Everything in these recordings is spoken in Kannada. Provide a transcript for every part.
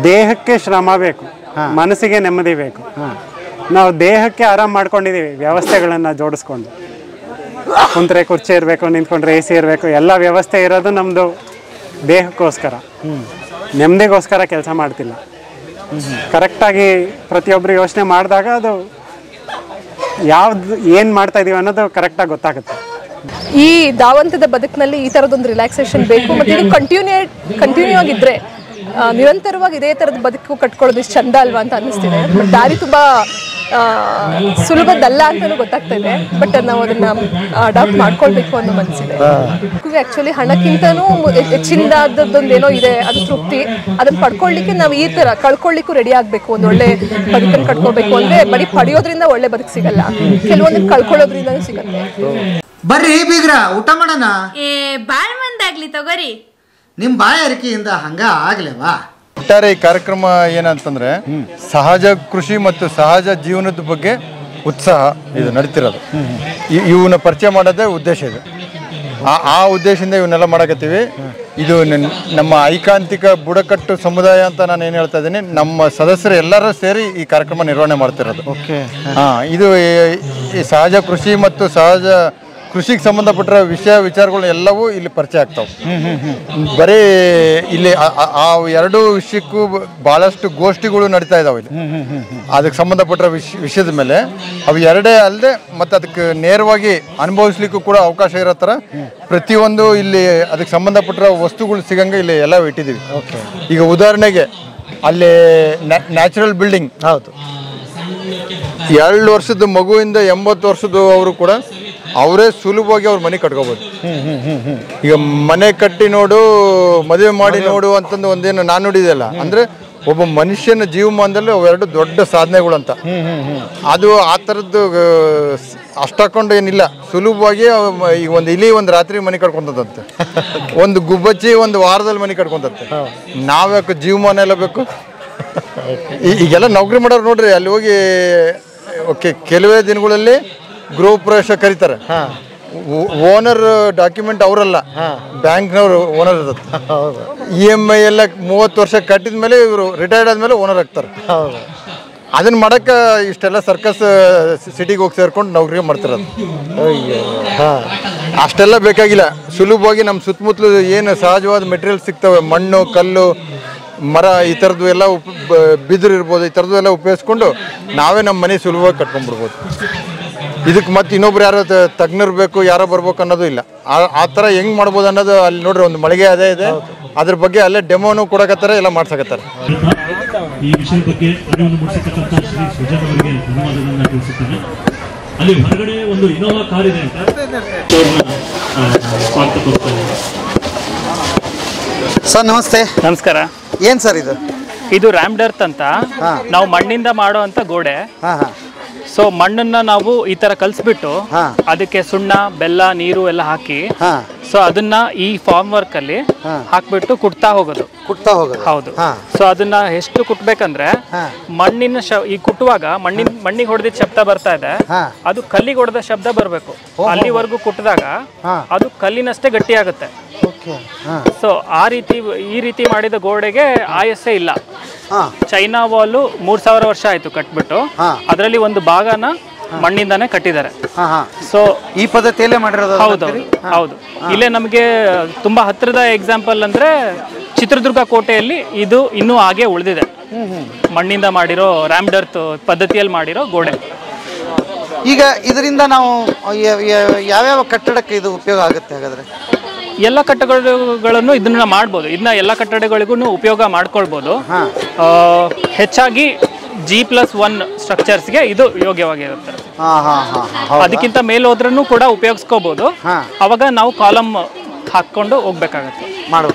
ದೇಹಕ್ಕೆ ಶ್ರಮ ಬೇಕು, ಮನಸ್ಸಿಗೆ ನೆಮ್ಮದಿ ಬೇಕು. ನಾವು ದೇಹಕ್ಕೆ ಆರಾಮ್ ಮಾಡ್ಕೊಂಡಿದ್ದೀವಿ ವ್ಯವಸ್ಥೆಗಳನ್ನು ಜೋಡಿಸ್ಕೊಂಡು. ಕುಂತ್ರೆ ಕುರ್ಚಿ ಇರಬೇಕು, ನಿಂತ್ಕೊಂಡ್ರೆ AC ಇರಬೇಕು, ಎಲ್ಲ ವ್ಯವಸ್ಥೆ ಇರೋದು ನಮ್ಮದು ದೇಹಕ್ಕೋಸ್ಕರ, ನೆಮ್ಮದಿಗೋಸ್ಕರ ಕೆಲಸ ಮಾಡ್ತಿಲ್ಲ. ಕರೆಕ್ಟಾಗಿ ಪ್ರತಿಯೊಬ್ಬರು ಯೋಚನೆ ಮಾಡಿದಾಗ ಅದು ಯಾವ್ದು ಏನು ಮಾಡ್ತಾ ಇದೀವಿ ಅನ್ನೋದು ಕರೆಕ್ಟಾಗಿ ಗೊತ್ತಾಗುತ್ತೆ. ಈ ಧಾವಂತದ ಬದುಕಿನಲ್ಲಿ ಈ ಥರದೊಂದು ರಿಲ್ಯಾಕ್ಸೇಷನ್ ಬೇಕು, ಮತ್ತು ಇದು ಕಂಟಿನ್ಯೂ ಆಗಿದ್ರೆ ನಿರಂತರವಾಗಿ ಇದೇ ಥರದ ಬದುಕು ಕಟ್ಕೊಳ್ಳೋದು ಇಷ್ಟು ಚಂದ ಅಲ್ವಾ ಅಂತ ಅನ್ನಿಸ್ತಿದೆ. ಬಟ್ ದಾರಿ ತುಂಬ ಸುಲಭದಲ್ಲ ಅಂತಲೂ ಗೊತ್ತಾಗ್ತಾ ಇದೆ. ಬಟ್ ನಾವು ಅದನ್ನು ಅಡಾಪ್ಟ್ ಮಾಡ್ಕೊಳ್ಬೇಕು ಅನ್ನೋ ಮನಸ್ಸಿದೆ. ಆ್ಯಕ್ಚುಲಿ ಹಣಕ್ಕಿಂತನೂ ಹೆಚ್ಚಿನದೊಂದು ಏನೋ ಇದೆ, ಅದು ತೃಪ್ತಿ. ಅದನ್ನು ಪಡ್ಕೊಳ್ಳಿಕ್ಕೆ ನಾವು ಈ ಥರ ಕಳ್ಕೊಳ್ಳಿಕ್ಕೂ ರೆಡಿ ಆಗಬೇಕು. ಒಂದು ಒಳ್ಳೆ ಬದುಕನ್ನು ಕಟ್ಕೊಳ್ಬೇಕು ಅಂದರೆ ಬರೀ ಪಡೆಯೋದ್ರಿಂದ ಒಳ್ಳೆ ಬದುಕು ಸಿಗಲ್ಲ, ಕೆಲವೊಂದನ್ನು ಕಳ್ಕೊಳ್ಳೋದ್ರಿಂದನೂ ಸಿಗುತ್ತೆ. ಬರ್ರಿ ಬೀಗ್ರ, ಊಟ ಮಾಡೋಣ. ಬಾಳ್ ಮಂದಾಗ್ಲಿ ತಗೋರಿ. ನಿಮ್ಮ ಬಾಯಾರಿಕೆಯಿಂದ ಹಂಗ ಆಗ್ಲೇವಾ? ಒಟ್ಟಾರೆ ಈ ಕಾರ್ಯಕ್ರಮ ಏನಂತಂದ್ರೆ ಸಹಜ ಕೃಷಿ ಮತ್ತು ಸಹಜ ಜೀವನದ ಬಗ್ಗೆ ಉತ್ಸಾಹ ಇದು ನಡೀತಿರೋದು. ಇವನ್ನ ಪರಿಚಯ ಮಾಡೋದೇ ಉದ್ದೇಶ ಇದೆ. ಆ ಉದ್ದೇಶದಿಂದ ಇವನ್ನೆಲ್ಲ ಮಾಡಕತ್ತೀವಿ. ಇದು ನಮ್ಮ ಐಕಾಂತಿಕ ಬುಡಕಟ್ಟು ಸಮುದಾಯ ಅಂತ ನಾನು ಏನು ಹೇಳ್ತಾ ಇದ್ದೀನಿ, ನಮ್ಮ ಸದಸ್ಯರು ಎಲ್ಲರೂ ಸೇರಿ ಈ ಕಾರ್ಯಕ್ರಮ ನಿರ್ವಹಣೆ ಮಾಡ್ತಿರೋದು. ಇದು ಈ ಸಹಜ ಕೃಷಿ ಮತ್ತು ಸಹಜ ಕೃಷಿಗೆ ಸಂಬಂಧಪಟ್ಟ ವಿಚಾರಗಳು ಎಲ್ಲವೂ ಇಲ್ಲಿ ಪರಿಚಯ ಆಗ್ತಾವೆ. ಬರೀ ಇಲ್ಲಿ ಆ ಎರಡೂ ವಿಷಯಕ್ಕೂ ಭಾಳಷ್ಟು ಗೋಷ್ಠಿಗಳು ನಡೀತಾ ಇದಾವೆ ಇಲ್ಲಿ. ಅದಕ್ಕೆ ಸಂಬಂಧಪಟ್ಟ ವಿಷಯದ ಮೇಲೆ ಅವು ಎರಡೇ ಅಲ್ಲದೆ ಮತ್ತು ಅದಕ್ಕೆ ನೇರವಾಗಿ ಅನುಭವಿಸ್ಲಿಕ್ಕೂ ಕೂಡ ಅವಕಾಶ ಇರೋ ಥರ ಪ್ರತಿಯೊಂದು ಇಲ್ಲಿ ಅದಕ್ಕೆ ಸಂಬಂಧಪಟ್ಟ ವಸ್ತುಗಳು ಸಿಗಂಗೆ ಇಲ್ಲಿ ಎಲ್ಲ ಇಟ್ಟಿದ್ದೀವಿ. ಈಗ ಉದಾಹರಣೆಗೆ ಅಲ್ಲಿ ನ್ಯಾಚುರಲ್ ಬಿಲ್ಡಿಂಗ್, ಹೌದು, 2 ವರ್ಷದ ಮಗುವಿಂದ 80 ವರ್ಷದ ಅವರು ಕೂಡ ಅವರೇ ಸುಲಭವಾಗಿ ಅವ್ರ ಮನೆ ಕಟ್ಕೋಬೋದು. ಈಗ ಮನೆ ಕಟ್ಟಿ ನೋಡು, ಮದುವೆ ಮಾಡಿ ನೋಡು ಅಂತಂದು ಒಂದೇನು ನಾನು ನುಡಿದೆಯಲ್ಲ, ಅಂದ್ರೆ ಒಬ್ಬ ಮನುಷ್ಯನ ಜೀವಮಾನದಲ್ಲಿ ಅವೆರಡು ದೊಡ್ಡ ಸಾಧನೆಗಳು ಅಂತ. ಅದು ಆ ಥರದ್ದು ಅಷ್ಟಾಕೊಂಡು ಏನಿಲ್ಲ, ಸುಲಭವಾಗಿ ಈಗ ಒಂದು ಇಲಿ ಒಂದು ರಾತ್ರಿ ಮನೆ ಕಟ್ಕೊಂತದಂತೆ, ಒಂದು ಗುಬ್ಬಚ್ಚಿ ಒಂದು ವಾರದಲ್ಲಿ ಮನೆ ಕಟ್ಕೊಂತಂತೆ. ನಾವ್ಯಾಕೆ ಜೀವಮಾನ ಎಲ್ಲ ಬೇಕು? ಈಗೆಲ್ಲ ನೌಕರಿ ಮಾಡೋರು ನೋಡ್ರಿ, ಅಲ್ಲಿ ಹೋಗಿ ಕೆಲವೇ ದಿನಗಳಲ್ಲಿ ಗೃಹ ಪ್ರವೇಶ ಕರೀತಾರೆ. ಓನರ್ ಡಾಕ್ಯುಮೆಂಟ್ ಅವರಲ್ಲ, ಬ್ಯಾಂಕ್ನವರು ಓನರ್ ಇರುತ್ತೆ. EMI ಎಲ್ಲ 30 ವರ್ಷ ಕಟ್ಟಿದ ಮೇಲೆ ಇವರು ರಿಟೈರ್ಡ್ ಆದ್ಮೇಲೆ ಓನರ್ ಆಗ್ತಾರೆ. ಅದನ್ನ ಮಾಡಕ್ಕೆ ಇಷ್ಟೆಲ್ಲ ಸರ್ಕಸ್ ಸಿಟಿಗೆ ಹೋಗಿ ಸೇರ್ಕೊಂಡು ನೌಕರಿ ಮಾಡ್ತಿರೋದು. ಅಷ್ಟೆಲ್ಲ ಬೇಕಾಗಿಲ್ಲ. ಸುಲಭವಾಗಿ ನಮ್ಮ ಸುತ್ತಮುತ್ತಲು ಏನು ಸಹಜವಾದ ಮೆಟೀರಿಯಲ್ ಸಿಗ್ತವೆ, ಮಣ್ಣು, ಕಲ್ಲು, ಮರ, ಈ ಥರದ್ದು ಎಲ್ಲ ಬಿದಿರು ಇರ್ಬೋದು, ಈ ಥರದ್ದು ಎಲ್ಲ ಉಪಯೋಗಿಸ್ಕೊಂಡು ನಾವೇ ನಮ್ಮ ಮನೆ ಸುಲಭವಾಗಿ ಕಟ್ಕೊಂಡ್ಬಿಡ್ಬೋದು. ಇದಕ್ಕೆ ಮತ್ತೆ ಇನ್ನೊಬ್ರು ಯಾರೋ ತಜ್ಞರು ಬೇಕು, ಯಾರೋ ಬರ್ಬೇಕು ಅನ್ನೋದು ಇಲ್ಲ. ಆ ಥರ ಹೆಂಗೆ ಮಾಡ್ಬೋದು ಅನ್ನೋದು ಅಲ್ಲಿ ನೋಡ್ರಿ, ಒಂದು ಮಳಿಗೆ ಅದೇ ಇದೆ, ಅದ್ರ ಬಗ್ಗೆ ಅಲ್ಲೇ ಡೆಮೋನು ಕೊಡಕತ್ತಾರೆ, ಎಲ್ಲ ಮಾಡ್ಸಕತ್ತಾರೆ. ಈ ವಿಷಯದ ಬಗ್ಗೆ ಅರಿವನ್ನು ಮೂಡಿಸತಕ್ಕಂಥ ಶ್ರೀ ಸುಜನ್ ಅವರಿಗೆ ಧನ್ಯವಾದಗಳನ್ನ ತಿಳಿಸುತ್ತೇನೆ. ಅಲ್ಲಿ ಹೊರಗಡೆ ಒಂದು ಇನೋವಾ ಕಾರ್ ಇದೆ ಅಂತ ಸ್ವಾಗತ ಕೊಡ್ತಾರೆ. ಸರ್ ನಮಸ್ತೆ. ನಮಸ್ಕಾರ. ಏನು ಸರ್ ಇದು? ಇದು ರ್ಯಾಮ್ಡರ್ತ್ ಅಂತ, ನಾವು ಮಣ್ಣಿಂದ ಮಾಡೋ ಅಂತ ಗೋಡೆ. ಸೊ ಮಣ್ಣನ್ನ ನಾವು ಈ ತರ ಕಲ್ಸ್ಬಿಟ್ಟು ಅದಕ್ಕೆ ಸುಣ್ಣ, ಬೆಲ್ಲ, ನೀರು ಎಲ್ಲ ಹಾಕಿ, ಸೊ ಅದನ್ನ ಈ ಫಾರ್ಮ್ ವರ್ಕ್ ಅಲ್ಲಿ ಹಾಕ್ಬಿಟ್ಟು ಕುಟ್ತಾ ಹೋಗೋದು. ಹೌದು. ಸೊ ಅದನ್ನ ಎಷ್ಟು ಕುಟ್ಬೇಕಂದ್ರೆ ಮಣ್ಣಿನ ಈ ಕುಟ್ಟುವಾಗ ಮಣ್ಣಿಗೆ ಹೊಡೆದಿದ್ದ ಶಬ್ದ ಬರ್ತಾ ಇದೆ, ಅದು ಕಲ್ಲಿಗೆ ಹೊಡೆದ ಶಬ್ದ ಬರಬೇಕು. ಅಲ್ಲಿವರೆಗೂ ಕುಟ್ಟಿದಾಗ ಅದು ಕಲ್ಲಿನಷ್ಟೇ ಗಟ್ಟಿ ಆಗುತ್ತೆ. ಸೊ ಈ ರೀತಿ ಮಾಡಿದ ಗೋಡೆಗೆ ಆಯಸ್ಸೇ ಇಲ್ಲ. ಚೈನಾ ವಾಲು 3000 ವರ್ಷ ಆಯ್ತು ಕಟ್ಬಿಟ್ಟು, ಅದರಲ್ಲಿ ಒಂದು ಭಾಗನ ಮಣ್ಣಿಂದಾನೆ ಕಟ್ಟಿದ್ದಾರೆ. ಸೊ ಈ ಪದ್ಧತಿಯಲ್ಲೇ ಮಾಡಿರೋದು. ಹೌದು. ಇಲ್ಲೇ ನಮಗೆ ತುಂಬಾ ಹತ್ತಿರದ ಎಕ್ಸಾಂಪಲ್ ಅಂದ್ರೆ ಚಿತ್ರದುರ್ಗ ಕೋಟೆಯಲ್ಲಿ ಇದು ಇನ್ನೂ ಹಾಗೆ ಉಳಿದಿದೆ, ಮಣ್ಣಿಂದ ಮಾಡಿರೋ ರ್ಯಾಮ್ಡರ್ತ್ ಪದ್ಧತಿಯಲ್ಲಿ ಮಾಡಿರೋ ಗೋಡೆ. ಈಗ ಇದರಿಂದ ನಾವು ಯಾವ್ಯಾವ ಕಟ್ಟಡಕ್ಕೆ ಇದು ಉಪಯೋಗ ಆಗುತ್ತೆ ಹಾಗಾದ್ರೆ? ಎಲ್ಲ ಕಟ್ಟಡಗಳನ್ನು ಇದನ್ನ ಮಾಡ್ಬೋದು. ಇದನ್ನ ಎಲ್ಲ ಕಟ್ಟಡಗಳಿಗೂ ಉಪಯೋಗ ಮಾಡ್ಕೊಳ್ಬೋದು. ಹೆಚ್ಚಾಗಿ G+1 ಸ್ಟ್ರಕ್ಚರ್ಸ್ಗೆ ಇದು ಯೋಗ್ಯವಾಗಿರುತ್ತೆ. ಅದಕ್ಕಿಂತ ಮೇಲೆ ಹೋದ್ರೂ ಕೂಡ ಉಪಯೋಗಿಸ್ಕೋಬಹುದು. ಅವಾಗ ನಾವು ಕಾಲಮ್ ಹಾಕೊಂಡು ಹೋಗ್ಬೇಕಾಗತ್ತೆ.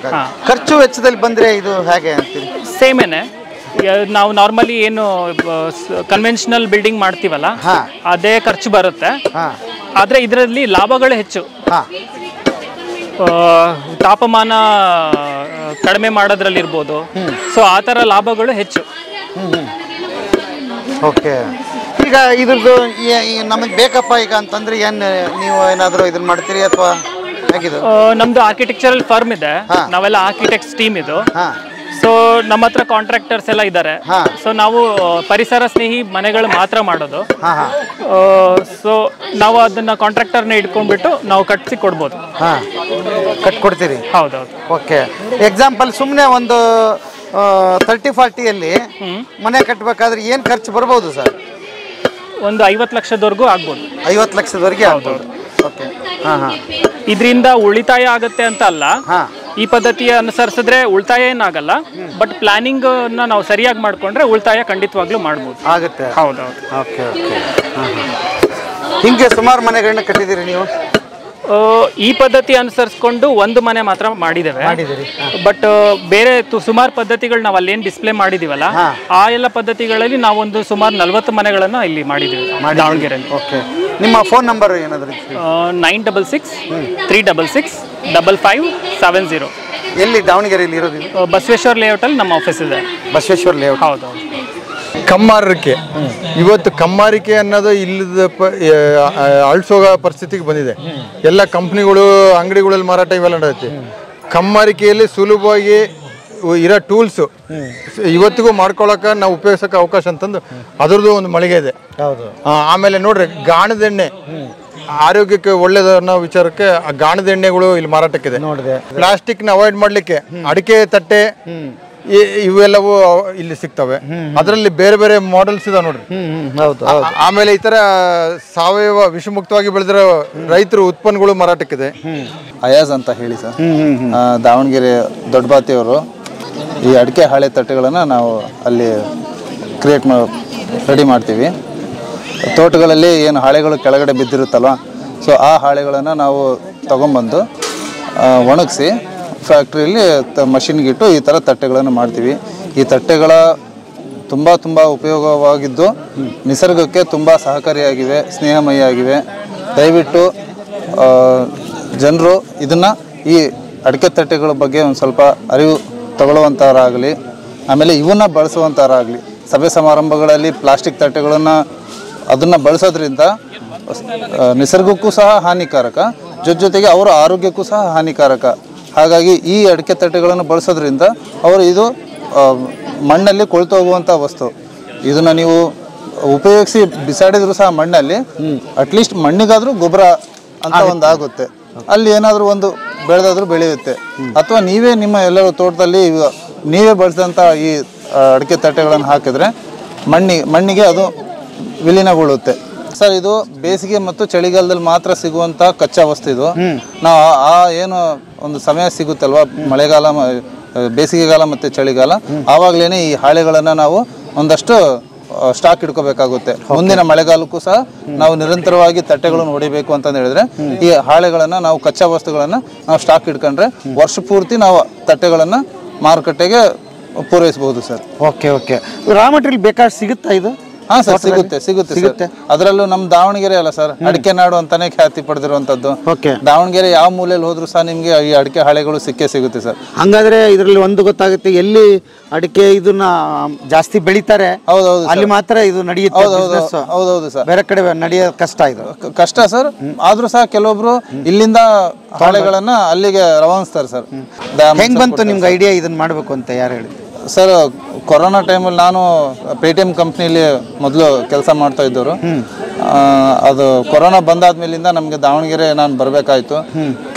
ಖರ್ಚು ವೆಚ್ಚದಲ್ಲಿ ಬಂದ್ರೆ ಇದು ಹೇಗೆ ಅಂತೀರಿ? ಸೇಮೇನೆ. ನಾವು ನಾರ್ಮಲಿ ಏನು ಕನ್ವೆನ್ಷನಲ್ ಬಿಲ್ಡಿಂಗ್ ಮಾಡ್ತೀವಲ್ಲ, ಅದೇ ಖರ್ಚು ಬರುತ್ತೆ. ಆದ್ರೆ ಇದರಲ್ಲಿ ಲಾಭಗಳು ಹೆಚ್ಚು. ತಾಪಮಾನ ಕಡಿಮೆ ಮಾಡೋದ್ರಲ್ಲಿರ್ಬೋದು. ಸೊ ಆ ಥರ ಲಾಭಗಳು ಹೆಚ್ಚು. ಓಕೆ. ಈಗ ಇದ್ರದ್ದು ನಮಗೆ ಬೇಕಪ್ಪ ಈಗ ಅಂತಂದ್ರೆ ನೀವು ಏನಾದರೂ ಇದನ್ನ ಮಾಡ್ತೀರಿ ಅಥವಾ ಹೇಗಿದು? ನಮ್ದು ಆರ್ಕಿಟೆಕ್ಚರಲ್ ಫರ್ಮ್ ಇದೆ, ನಾವೆಲ್ಲ ಆರ್ಕಿಟೆಕ್ಟ್ಸ್ ಟೀಮ್ ಇದು. ಸೊ ನಮ್ಮ ಹತ್ರ ಕಾಂಟ್ರಾಕ್ಟರ್ಸ್ ಎಲ್ಲ ಇದ್ದಾರೆ. ಸೊ ನಾವು ಪರಿಸರ ಸ್ನೇಹಿ ಮನೆಗಳು ಮಾತ್ರ ಮಾಡೋದು. ಸೊ ನಾವು ಅದನ್ನ ಕಾಂಟ್ರಾಕ್ಟರ್ನ ಇಟ್ಕೊಂಡ್ಬಿಟ್ಟು ನಾವು ಕಟ್ಸಿ ಕೊಡ್ಬೋದು. ಕಟ್ಕೊಡ್ತೀರಿ? ಹೌದೌದು. ಓಕೆ. ಎಕ್ಸಾಂಪಲ್ ಸುಮ್ಮನೆ ಒಂದು 30-40 ಮನೆ ಕಟ್ಟಬೇಕಾದ್ರೆ ಏನು ಖರ್ಚು ಬರ್ಬೋದು ಸರ್? ಒಂದು 50 ಲಕ್ಷದವರೆಗೂ ಆಗ್ಬೋದು. 50 ಲಕ್ಷದವರೆಗೆ ಆಗ್ಬೋದು. ಓಕೆ. ಇದರಿಂದ ಉಳಿತಾಯ ಆಗುತ್ತೆ ಅಂತ ಅಲ್ಲ, ಈ ಪದ್ಧತಿಯ ಅನುಸರಿಸಿದ್ರೆ ಉಳಿತಾಯ ಏನಾಗಲ್ಲ, ಬಟ್ ಪ್ಲಾನಿಂಗ್ ನಾವು ಸರಿಯಾಗಿ ಮಾಡ್ಕೊಂಡ್ರೆ ಉಳಿತಾಯ ಖಂಡಿತವಾಗ್ಲೂ ಮಾಡ್ಬೋದು. ಆಗುತ್ತೆ. ಹೌದೌದು. Okay okay. ಹಿಂಗೆ ಸುಮಾರು ಮನೆಗಳನ್ನ ಕಟ್ಟಿದ್ದೀರಿ ನೀವು? ಈ ಪದ್ಧತಿ ಅನುಸರಿಸ್ಕೊಂಡು ಒಂದು ಮನೆ ಮಾತ್ರ ಮಾಡಿದ್ದೇವೆ. ಬಟ್ ಬೇರೆ ಸುಮಾರು ಪದ್ಧತಿಗಳು ನಾವು ಅಲ್ಲೇನು ಡಿಸ್ಪ್ಲೇ ಮಾಡಿದೀವಲ್ಲ, ಆ ಎಲ್ಲ ಪದ್ಧತಿಗಳಲ್ಲಿ ನಾವೊಂದು ಸುಮಾರು 40 ಮನೆಗಳನ್ನ ಇಲ್ಲಿ ಮಾಡಿದ್ದೀವಿ ದಾವಣಗೆರೆಯಲ್ಲಿ. ಓಕೆ. ನಿಮ್ಮ ಫೋನ್ ನಂಬರ್ ಏನಾದರೂ? 966-366-5570. ಎಲ್ಲಿ ದಾವಣಗೆರೆಯಲ್ಲಿ ಇರೋದು? ಬಸವೇಶ್ವರ ಲೇಔಟಲ್ಲಿ ನಮ್ಮ ಆಫೀಸ್ ಇದೆ. ಬಸವೇಶ್ವರ ಲೇಔಟ್. ಹೌದೌದು. ಕಮ್ಮಾರಿಕೆ ಇವತ್ತು ಕಮ್ಮಾರಿಕೆ ಅನ್ನೋದು ಇಲ್ಲದ ಅಳಿಸೋಗ ಪರಿಸ್ಥಿತಿಗೆ ಬಂದಿದೆ. ಎಲ್ಲ ಕಂಪ್ನಿಗಳು ಅಂಗಡಿಗಳಲ್ಲಿ ಮಾರಾಟ ಇವೆಲ್ಲ ನಡೆಯುತ್ತೆ. ಕಮ್ಮಾರಿಕೆಯಲ್ಲಿ ಸುಲಭವಾಗಿ ಇರೋ ಟೂಲ್ಸು ಇವತ್ತಿಗೂ ಮಾಡ್ಕೊಳಕ್ಕೆ ನಾವು ಉಪಯೋಗಿಸೋಕೆ ಅವಕಾಶ ಅಂತಂದು ಅದರದ್ದು ಒಂದು ಮಳಿಗೆ ಇದೆ. ಹೌದು. ಆಮೇಲೆ ನೋಡ್ರಿ ಗಾಣದ ಎಣ್ಣೆ ಆರೋಗ್ಯಕ್ಕೆ ಒಳ್ಳೇದು ಅನ್ನೋ ವಿಚಾರಕ್ಕೆ ಆ ಗಾಣದ ಎಣ್ಣೆಗಳು ಇಲ್ಲಿ ಮಾರಾಟಕ್ಕಿದೆ. ನೋಡಿದೆ. ಪ್ಲಾಸ್ಟಿಕ್ನ ಅವಾಯ್ಡ್ ಮಾಡಲಿಕ್ಕೆ ಅಡಿಕೆ ತಟ್ಟೆ ಇವೆಲ್ಲವೂ ಇಲ್ಲಿ ಸಿಗ್ತವೆ. ಅದರಲ್ಲಿ ಬೇರೆ ಬೇರೆ ಮಾಡೆಲ್ಸ್ ಇದಾವೆ ನೋಡ್ರಿ. ಹೌದು. ಆಮೇಲೆ ಈ ತರ ಸಾವಯವ ವಿಷಮುಕ್ತವಾಗಿ ಬೆಳೆದಿರೋ ರೈತರ ಉತ್ಪನ್ನಗಳು ಮಾರಾಟಕ್ಕಿದೆ. ಅಯಾಜ್ ಅಂತ ಹೇಳಿ ಸರ್, ದಾವಣಗೆರೆ ದೊಡ್ಡಬಾತಿಯವರು ಈ ಅಡಿಕೆ ಹಾಳೆ ತಟ್ಟೆಗಳನ್ನು ನಾವು ಅಲ್ಲಿ ರೆಡಿ ಮಾಡ್ತೀವಿ. ತೋಟಗಳಲ್ಲಿ ಏನು ಹಾಳೆಗಳು ಕೆಳಗಡೆ ಬಿದ್ದಿರುತ್ತಲ್ವ, ಸೊ ಆ ಹಾಳೆಗಳನ್ನು ನಾವು ತಗೊಂಬಂದು ಒಣಗಿಸಿ ಫ್ಯಾಕ್ಟ್ರಿಯಲ್ಲಿ ಮಷಿನ್ಗಿಟ್ಟು ಈ ಥರ ತಟ್ಟೆಗಳನ್ನು ಮಾಡ್ತೀವಿ. ಈ ತಟ್ಟೆಗಳ ತುಂಬ ಉಪಯೋಗವಾಗಿದ್ದು ನಿಸರ್ಗಕ್ಕೆ ತುಂಬ ಸಹಕಾರಿಯಾಗಿವೆ, ಸ್ನೇಹಮಯಿಯಾಗಿವೆ. ದಯವಿಟ್ಟು ಜನರು ಇದನ್ನು ಈ ಅಡಿಕೆ ತಟ್ಟೆಗಳ ಬಗ್ಗೆ ಒಂದು ಸ್ವಲ್ಪ ಅರಿವು ತಗೊಳ್ಳುವಂಥವರಾಗಲಿ, ಆಮೇಲೆ ಇವನ್ನ ಬಳಸುವಂಥವರಾಗಲಿ. ಸಭೆ ಸಮಾರಂಭಗಳಲ್ಲಿ ಪ್ಲಾಸ್ಟಿಕ್ ತಟ್ಟೆಗಳನ್ನು ಅದನ್ನು ಬಳಸೋದ್ರಿಂದ ನಿಸರ್ಗಕ್ಕೂ ಸಹ ಹಾನಿಕಾರಕ, ಜೊತೆಗೆ ಅವರ ಆರೋಗ್ಯಕ್ಕೂ ಸಹ ಹಾನಿಕಾರಕ. ಹಾಗಾಗಿ ಈ ಅಡಿಕೆ ತಟ್ಟೆಗಳನ್ನು ಬಳಸೋದ್ರಿಂದ ಇದು ಮಣ್ಣಲ್ಲಿ ಕೊಳ್ತು ಹೋಗುವಂಥ ವಸ್ತು. ಇದನ್ನು ನೀವು ಉಪಯೋಗಿಸಿ ಬಿಸಾಡಿದ್ರು ಸಹ ಮಣ್ಣಲ್ಲಿ ಅಟ್ಲೀಸ್ಟ್ ಮಣ್ಣಿಗಾದರೂ ಗೊಬ್ಬರ ಅಂತ ಒಂದು ಆಗುತ್ತೆ. ಅಲ್ಲಿ ಏನಾದರೂ ಒಂದು ಬೆಳೆದಾದ್ರೂ ಬೆಳೆಯುತ್ತೆ. ಅಥವಾ ನೀವೇ ನಿಮ್ಮ ಎಲ್ಲರ ತೋಟದಲ್ಲಿ ನೀವೇ ಬಳಸಿದಂಥ ಈ ಅಡಿಕೆ ತಟ್ಟೆಗಳನ್ನು ಹಾಕಿದ್ರೆ ಮಣ್ಣಿಗೆ ಅದು ವಿಲೀನಗೊಳ್ಳುತ್ತೆ. ಸರ್, ಇದು ಬೇಸಿಗೆ ಮತ್ತು ಚಳಿಗಾಲದಲ್ಲಿ ಮಾತ್ರ ಸಿಗುವಂಥ ಕಚ್ಚಾ ವಸ್ತು. ಇದು ನಾವು ಏನು ಒಂದು ಸಮಯ ಸಿಗುತ್ತಲ್ವ, ಮಳೆಗಾಲ, ಬೇಸಿಗೆಗಾಲ ಮತ್ತು ಚಳಿಗಾಲ, ಆವಾಗಲೇ ಈ ಹಾಳೆಗಳನ್ನು ನಾವು ಒಂದಷ್ಟು ಸ್ಟಾಕ್ ಇಟ್ಕೋಬೇಕಾಗುತ್ತೆ. ಮುಂದಿನ ಮಳೆಗಾಲಕ್ಕೂ ಸಹ ನಾವು ನಿರಂತರವಾಗಿ ತಟ್ಟೆಗಳನ್ನು ಹೊಡಿಬೇಕು ಅಂತ ಹೇಳಿದ್ರೆ ಈ ಹಾಳೆಗಳನ್ನು ನಾವು ಕಚ್ಚಾ ವಸ್ತುಗಳನ್ನು ನಾವು ಸ್ಟಾಕ್ ಇಟ್ಕೊಂಡ್ರೆ ವರ್ಷ ಪೂರ್ತಿ ನಾವು ತಟ್ಟೆಗಳನ್ನು ಮಾರುಕಟ್ಟೆಗೆ ಪೂರೈಸಬಹುದು sir. Okay okay. Raw material ಬೇಕಾದ್ರೆ ಸಿಗುತ್ತಾ ಇದು? ಹಾಂ ಸರ್, ಸಿಗುತ್ತೆ. ಅದರಲ್ಲೂ ನಮ್ಮ ದಾವಣಗೆರೆ ಅಲ್ಲ ಸರ್, ಅಡಿಕೆ ನಾಡು ಅಂತಾನೆ ಖ್ಯಾತಿ ಪಡೆದಿರುವಂತದ್ದು. ದಾವಣಗೆರೆ ಯಾವ ಮೂಲೆಯಲ್ಲಿ ಹೋದ್ರೂ ಸಹ ನಿಮ್ಗೆ ಈ ಅಡಿಕೆ ಹಾಳೆಗಳು ಸಿಗುತ್ತೆ ಸರ್. ಹಂಗಾದ್ರೆ ಇದರಲ್ಲಿ ಒಂದು ಗೊತ್ತಾಗುತ್ತೆ, ಎಲ್ಲಿ ಅಡಿಕೆ ಇದನ್ನ ಜಾಸ್ತಿ ಬೆಳಿತಾರೆ ಹೌದೌದು ಅಲ್ಲಿ ಮಾತ್ರ ಇದು ನಡೆಯುತ್ತೆ. ಹೌದೌದು ಸರ್, ಬೇರೆ ಕಡೆ ನಡೆಯೋ ಕಷ್ಟ ಸರ್. ಆದ್ರೂ ಸಹ ಕೆಲವೊಬ್ರು ಇಲ್ಲಿಂದ ಹಾಳೆಗಳನ್ನ ಅಲ್ಲಿಗೆ ರವಾನಿಸ್ತಾರೆ ಸರ್. ಹೆಂಗ್ ಬಂತು ನಿಮ್ಗೆ ಐಡಿಯಾ ಇದನ್ನ ಮಾಡ್ಬೇಕು ಅಂತ? ಯಾರು ಹೇಳಿದ್ರು ಸರ್? ಕೊರೋನಾ ಟೈಮಲ್ಲಿ ನಾನು ಪೇಟಿಎಂ ಕಂಪ್ನಿಲಿ ಮೊದಲು ಕೆಲಸ ಮಾಡ್ತಾ ಇದ್ದವರು. ಅದು ಕೊರೋನಾ ಬಂದಾದ್ಮೇಲಿಂದ ನಮಗೆ ದಾವಣಗೆರೆ ನಾನು ಬರಬೇಕಾಯ್ತು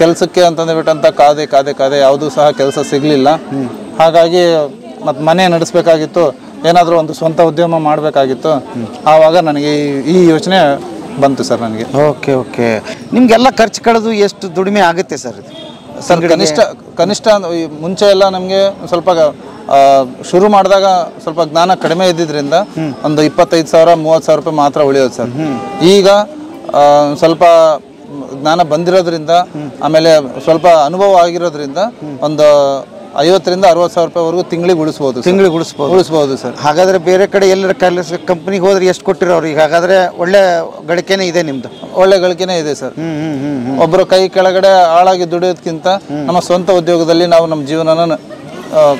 ಕೆಲಸಕ್ಕೆ ಅಂತಂದ್ಬಿಟ್ಟಂತ ಕಾದೆ ಯಾವುದೂ ಸಹ ಕೆಲಸ ಸಿಗಲಿಲ್ಲ. ಹಾಗಾಗಿ ಮತ್ತು ಮನೆ ನಡೆಸಬೇಕಾಗಿತ್ತು, ಏನಾದರೂ ಒಂದು ಸ್ವಂತ ಉದ್ಯಮ ಮಾಡಬೇಕಾಗಿತ್ತು. ಆವಾಗ ನನಗೆ ಈ ಯೋಚನೆ ಬಂತು ಸರ್ ನನಗೆ. Okay okay. ನಿಮಗೆಲ್ಲ ಖರ್ಚು ಕಳೆದು ಎಷ್ಟು ದುಡಿಮೆ ಆಗುತ್ತೆ ಸರ್ ಇದು? ಸರ್, ಕನಿಷ್ಠ ಮುಂಚೆ ಎಲ್ಲ ನಮಗೆ ಸ್ವಲ್ಪ ಶುರು ಮಾಡಿದಾಗ ಸ್ವಲ್ಪ ಜ್ಞಾನ ಕಡಿಮೆ ಇದ್ದಿದ್ರಿಂದ ಒಂದು 25,000-30,000 ರೂಪಾಯಿ ಮಾತ್ರ ಉಳಿಯೋದು ಸರ್. ಈಗ ಸ್ವಲ್ಪ ಜ್ಞಾನ ಬಂದಿರೋದ್ರಿಂದ, ಆಮೇಲೆ ಸ್ವಲ್ಪ ಅನುಭವ ಆಗಿರೋದ್ರಿಂದ ಒಂದು 50,000-60,000 ರೂಪಾಯಿವರೆಗೂ ತಿಂಗಳಿಗೆ ಉಳಿಸ್ಬೋದು ಸರ್. ಹಾಗಾದ್ರೆ ಬೇರೆ ಕಡೆ ಎಲ್ಲರ ಕಂಪ್ನಿಗೆ ಹೋದ್ರೆ ಎಷ್ಟು ಕೊಟ್ಟಿರೋ ಅವ್ರಿಗೆ? ಹಾಗಾದ್ರೆ ಒಳ್ಳೆ ಗಳಿಕೆನೇ ಇದೆ ನಿಮ್ದು? ಒಳ್ಳೆ ಗಳಿಕೆನೇ ಇದೆ ಸರ್. ಒಬ್ಬರು ಕೈ ಕೆಳಗಡೆ ಆಳಾಗಿ ದುಡಿಯೋದಕ್ಕಿಂತ ನಮ್ಮ ಸ್ವಂತ ಉದ್ಯೋಗದಲ್ಲಿ ನಾವು ನಮ್ಮ ಜೀವನನ